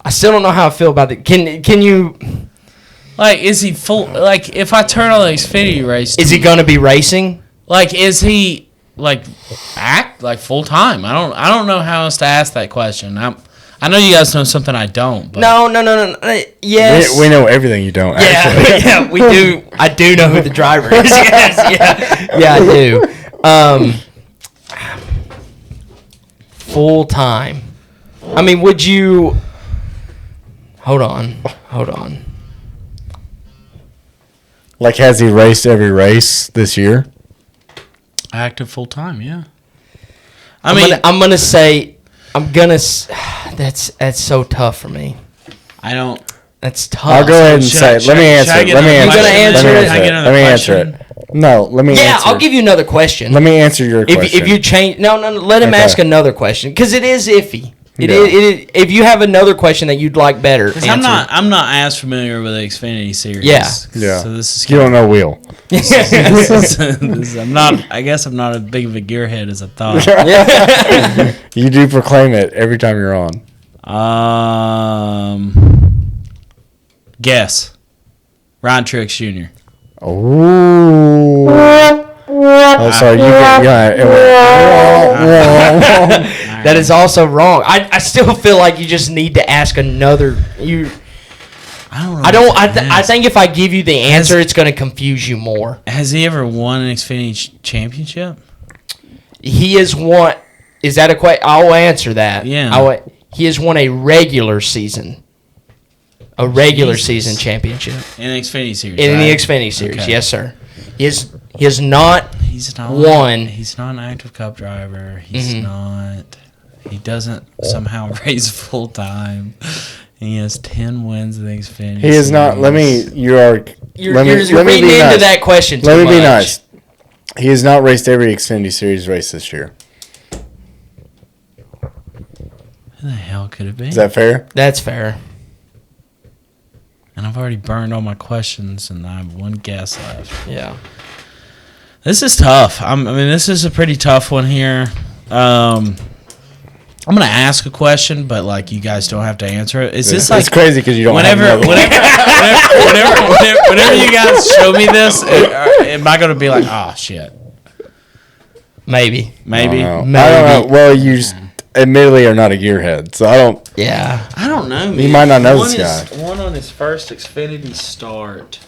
I still don't know how I feel about it. Can you... Like, is he full? Like, if I turn on the Xfinity race, Is he going to be racing? like, is he like act like full time? I don't know how else to ask that question. I know you guys know something I don't. But No. Yes. We know everything you don't, actually. Yeah, yeah, we do. I do know who the driver is. Yes, yeah, I do. Full time. I mean, would you? Hold on. Like, has he raced every race this year? active full time, yeah. I'm gonna say. That's so tough for me. I don't. That's tough. I'll go ahead and say it. Let me answer it. Let me answer it. Let me answer it. No, let me answer. Yeah, I'll give you another question. Let me answer your question. If you change, no, let him ask another question because it is iffy. It is, if you have another question that you'd like better, I'm not as familiar with the Xfinity series. Yeah. So this is you don't know Wheel. I guess I'm not as big of a gearhead as I thought. You do proclaim it every time you're on. Guess. Ryan Truex Jr. Oh. Oh, sorry. That is also wrong. I still feel like you just need to ask another. I think if I give you the answer, it's going to confuse you more. Has he ever won an Xfinity championship? He has won. Is that a question? I'll answer that. Yeah. He has won a regular season. A regular season championship. In the Xfinity Series. In the Xfinity Series, okay. yes, sir. He has not won. He's not an active Cup driver. He's not. He doesn't somehow race full time. He has 10 wins in the Xfinity. He is not. Let me. You're reading into that question too much. Let me be nice. He has not raced every Xfinity Series race this year. Who the hell could it be? Is that fair? That's fair. And I've already burned all my questions, and I have one guess left. Yeah. This is tough. This is a pretty tough one here. I'm gonna ask a question, but like you guys don't have to answer it. Is this like it's crazy because you don't whenever have whenever you guys show me this, am I gonna be like, oh shit? Maybe. I don't know. Well, you just admittedly are not a gearhead, so I don't. Yeah. I don't know. Man. You might not know this guy. One on his first Xfinity start.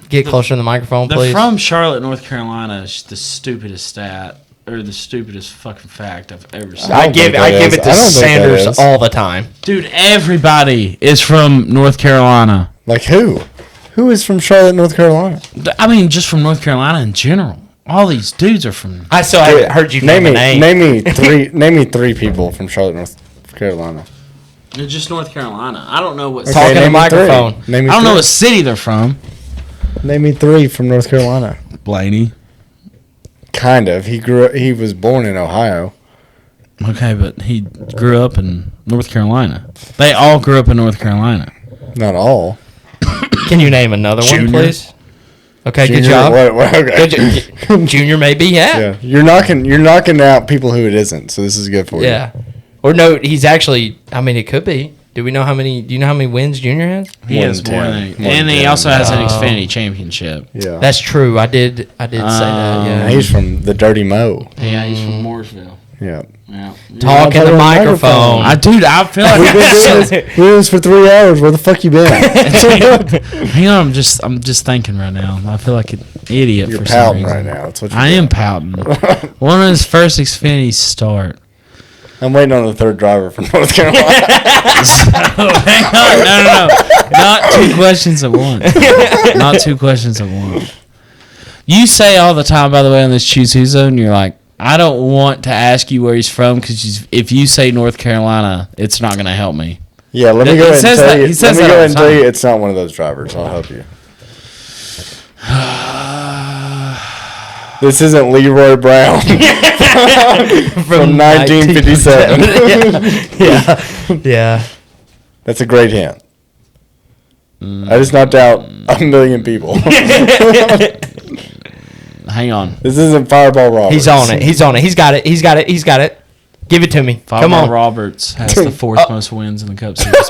Get closer to the microphone, please. They're from Charlotte, North Carolina. Is the stupidest stat or the stupidest fucking fact I've ever seen. I give it to Sanders all the time. Dude, everybody is from North Carolina. Like who? Who is from Charlotte, North Carolina? I mean, just from North Carolina in general. All these dudes are from. I still haven't heard you name a name. Name me three people from Charlotte, North Carolina. They're just North Carolina. I don't know what. Okay, talking to microphone. I don't know what city they're from. Name me three from North Carolina. Blaney. Kind of. He was born in Ohio. Okay, but he grew up in North Carolina. They all grew up in North Carolina. Not all. Can you name another one, please? Okay, Junior, good job. Okay. Junior, maybe, yeah. You're knocking out people who it isn't, so this is good for you. Yeah. Or no, he's actually. I mean, it could be. Do you know how many wins Junior has? He has more than 10. And he also has an Xfinity championship. Yeah, that's true. I did say that. Yeah, he's from the Dirty Mo. Yeah, he's from Mooresville. Yeah. Talking to the microphone. I feel like we've been doing this for 3 hours. Where the fuck you been? Hang on, I'm just thinking right now. I feel like an idiot. You're for pouting some reason. right now. That's what I am pouting. One of his first Xfinity start. I'm waiting on the third driver from North Carolina. Hang on, no. Not two questions at once. Not two questions at once. You say all the time, by the way, on this Choose Who Zone, you're like, I don't want to ask you where he's from because if you say North Carolina, it's not going to help me. Yeah, let me go ahead and tell you. Let me go ahead and tell you it's not one of those drivers. I'll help you. This isn't Leroy Brown from 1957. Yeah. That's a great hint. I just knocked out 1 million people. Hang on. This isn't Fireball Roberts. He's on it. He's got it. Give it to me. Fireball Come on. Roberts has the fourth most wins in the Cup Series.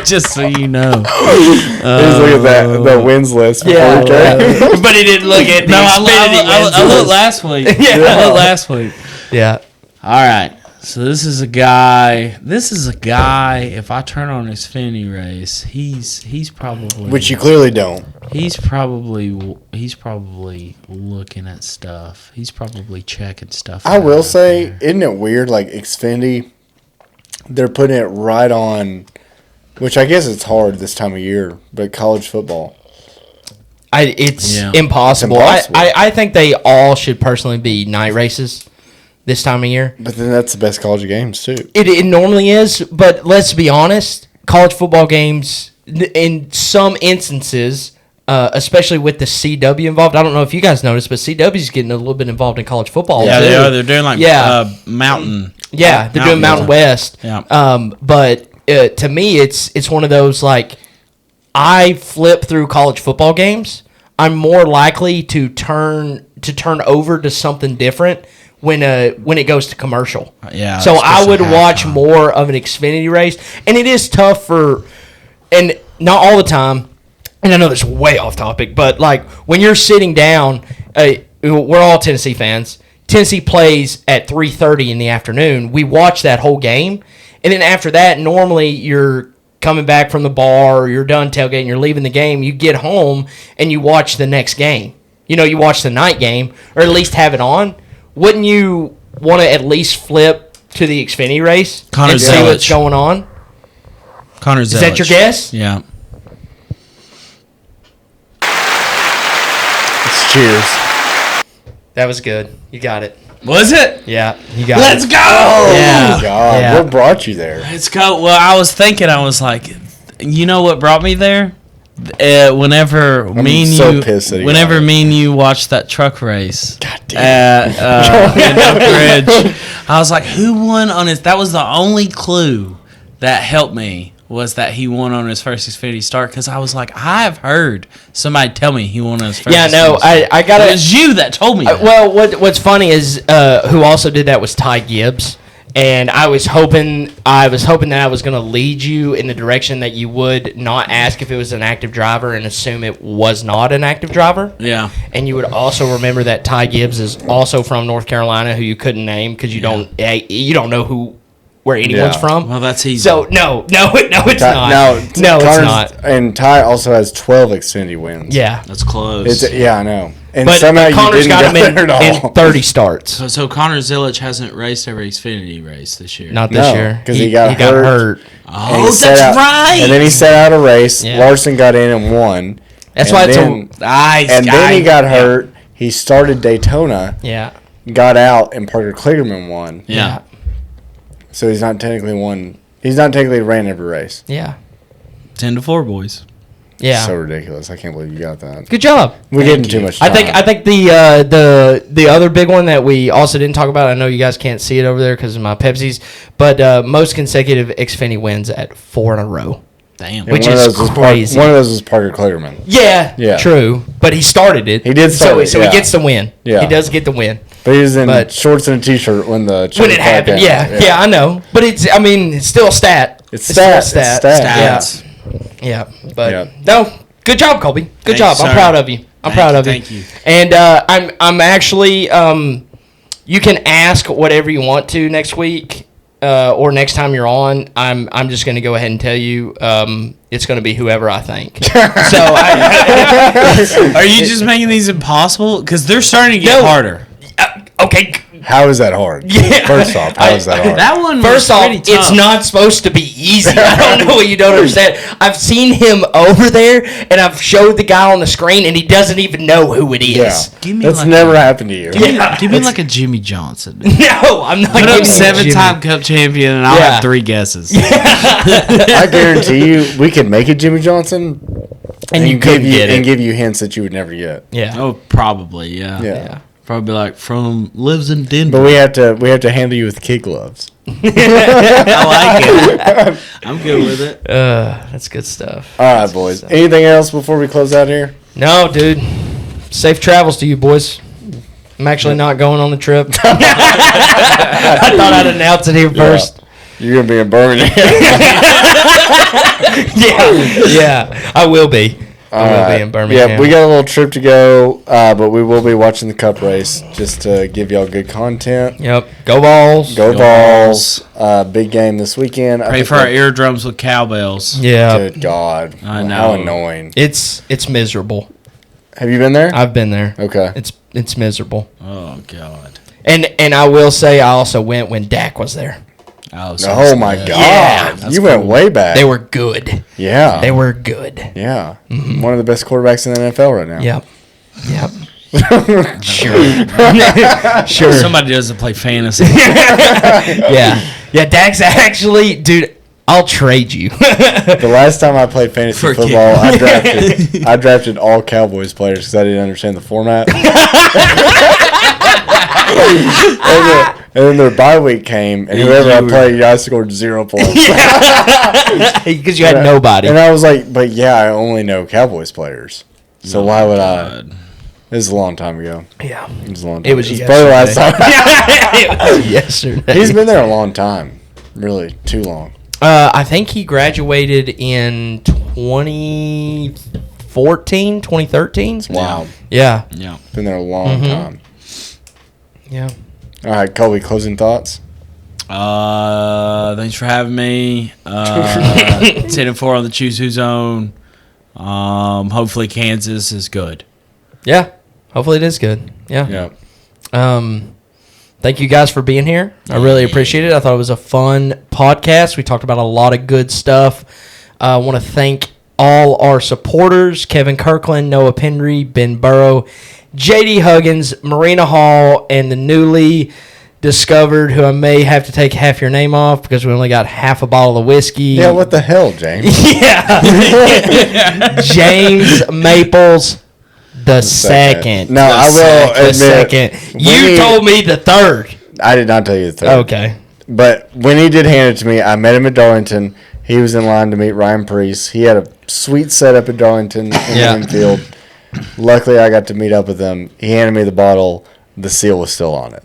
Just so you know. Just look at the wins list. Yeah. But he didn't look at the I looked last week. I looked last week. Yeah. All right. So this is a guy. If I turn on his Xfinity race, he's probably, which you clearly don't. He's probably looking at stuff. He's probably checking stuff. I will say, isn't it weird? Like Xfinity, they're putting it right on, which I guess it's hard this time of year. But college football, it's impossible. I think they all should personally be night races. this time of year. But then that's the best college games too. It normally is, but let's be honest, college football games, in some instances, especially with the CW involved, I don't know if you guys noticed, but CW's getting a little bit involved in college football. Yeah, too. they are. They're doing like Mountain. Yeah, they're doing Mountain West. Yeah. But to me, it's one of those, like, I flip through college football games. I'm more likely to turn over to something different when it goes to commercial. Yeah. So I would especially watch halftime. more of an Xfinity race, and it is tough and not all the time. And I know this is way off topic, but like when you're sitting down, we're all Tennessee fans. Tennessee plays at 3:30 in the afternoon. We watch that whole game, and then after that, normally you're coming back from the bar, or you're done tailgating, you're leaving the game. You get home and you watch the next game. You watch the night game, or at least have it on. Wouldn't you want to at least flip to the Xfinity race Connor and see Zelich. what's going on? Connor Zelich. Is that your guess? Yeah. It's cheers. That was good. You got it. Was it? Yeah, you got Let's it. go! Yeah. God, Yeah. what brought you there? Let's go. Well, I was thinking, I was like, you know what brought me there? Whenever me and so you, pissed that he whenever got it. me and you watched that truck race God damn. at in Oak Ridge, I was like, who won on his? That was the only clue that helped me, was that he won on his first Xfinity start, because I was like, I have heard somebody tell me he won on his first. Yeah, no, Xfinity start. I got It it. was you that told me. That. Well, what's funny is who also did that was Ty Gibbs, and I was hoping that I was going to lead you in the direction that you would not ask if it was an active driver and assume it was not an active driver. Yeah. And you would also remember that Ty Gibbs is also from North Carolina, who you couldn't name because you don't know where anyone's Yeah. from. Well, that's easy. So no, it's not. No, it's Connor's- not. And Ty also has 12 Xfinity wins. Yeah, That's close. Yeah, I know. And but somehow Connor's you got didn't him get there at all. in 30 starts. So Connor Zelich hasn't raced every Xfinity race this year. Not this No, year 'cause he got hurt. Oh, And he that's set out- right. And then he set out a race. Yeah. Larson got in and won. That's And why it's then, Nice. And then he guy. got hurt. He started Daytona, Yeah. got out, and Parker Kligerman won. Yeah. So he's not technically won. He's not technically ran every race. Yeah. 10-4, boys. Yeah. So ridiculous. I can't believe you got that. Good job. We're getting too much time. I think the other big one that we also didn't talk about, I know you guys can't see it over there because of my Pepsis, but most consecutive Xfinity wins at 4 in a row. Damn. And which one of is those was crazy. one of those was Parker Kligerman. Yeah, Yeah. true. But he started it. He did start it, So yeah. he gets the win. Yeah. He does get the win. But he was in But- shorts and a t-shirt when the When it happened, yeah, I know. But it's still a stat. It's still a stat. stat. Stats. Yeah, but Yeah. no, good job, Colby. Good Thank job. you, I'm sir. proud of you. I'm proud of you. Thank you. And I'm actually you can ask whatever you want to next week or next time you're on. I'm just going to go ahead and tell you it's going to be whoever I think. So Are you just making these impossible? Because they're starting to get No. harder. okay. How is that hard? Yeah. First off, how is that hard? That one First was off, pretty tough. it's not supposed to be easy. I don't know what you don't understand. I've seen him over there, and I've showed the guy on the screen, and he doesn't even know who it is. Yeah. Give me That's like never happened to you. Yeah. Give me like a Jimmy Johnson. No, I'm not Put giving up you 7-time Cup champion, and I'll Yeah. have 3 guesses. I guarantee you, we could make it Jimmy Johnson, And you couldn't get it. and give you hints that you would never get. Yeah. Oh, probably, yeah. Yeah. Probably like lives in Denver. But we have to handle you with kid gloves. I like it. I'm good with it. That's good stuff. All right, boys. Anything else before we close out here? No, dude. Safe travels to you, boys. I'm actually not going on the trip. I thought I'd announce it here first. You're gonna be in Birmingham. Yeah, I will be. I will be in Birmingham. Yeah, we got a little trip to go, but we will be watching the Cup race just to give y'all good content. Yep. Go Balls. Go Balls! Big game this weekend. I Pray think for our that- eardrums with cowbells. Yeah. Good God! I know. How annoying. It's miserable. Have you been there? I've been there. Okay. It's miserable. Oh, God. And I will say I also went when Dak was there. Oh, Oh my God! Yeah. You went way back. They were good. Yeah. They were good. Yeah. One of the best quarterbacks in the NFL right now. Yep. Yep. Sure. Somebody doesn't play fantasy. Yeah, Dak's actually, dude, I'll trade you. The last time I played fantasy For a football, I drafted all Cowboys players because I didn't understand the format. And then their bye week came, and whoever I played, I scored 0 points. Because you had nobody. And I was like, but yeah, I only know Cowboys players. So why would I? This is a long time ago. Yeah. It was a long time. It was probably the last time. It was yesterday. He's been there a long time. Really, too long. I think he graduated in 2014, 2013. Wow. Yeah. Yeah. Been there a long time. Yeah. All right, Colby, closing thoughts? Thanks for having me. 10-4 on the Choose Who Zone. Hopefully Kansas is good. Yeah. Hopefully it is good. Yeah. Yeah. Thank you guys for being here. I really appreciate it. I thought it was a fun podcast. We talked about a lot of good stuff. I want to thank all our supporters, Kevin Kirkland, Noah Pendry, Ben Burrow, JD Huggins, Marina Hall, and the newly discovered, who I may have to take half your name off because we only got half a bottle of whiskey. Yeah, what the hell, James? Yeah. James Maples the second. No, I will admit. Second. You told me the third. I did not tell you the third. Okay. But when he did hand it to me, I met him at Darlington. He was in line to meet Ryan Priest. He had a sweet setup at Darlington in the infield. Luckily, I got to meet up with him. He handed me the bottle. The seal was still on it.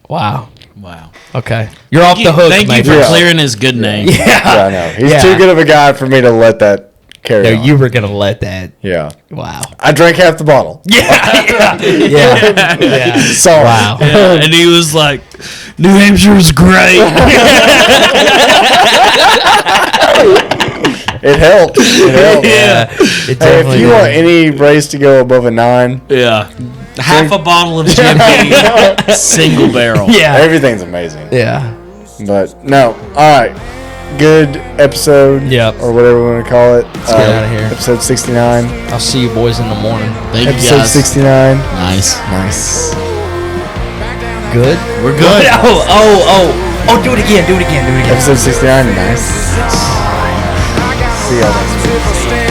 Wow. Wow. Okay. You're off the hook, Thank you for clearing his good name. Yeah, I know. He's too good of a guy for me to let that carry No, on. you were going to let that. Yeah. Wow. I drank half the bottle. Yeah. Sorry. Wow. Yeah, and he was like, New Hampshire's great. It helped. It helped. Yeah. It Hey, if definitely you did. want any race to go above a 9, Yeah. Half a bottle of Jim Beam, single barrel. Yeah. everything's amazing. Yeah. But no, all right, good episode. Yep. Or whatever we want to call it. Let's get outta here. Episode 69. I'll see you boys in the morning. Thank you Episode guys. 69. Nice. Nice. Good? We're good. Oh, do it again. Episode 69. Nice. See y'all next week.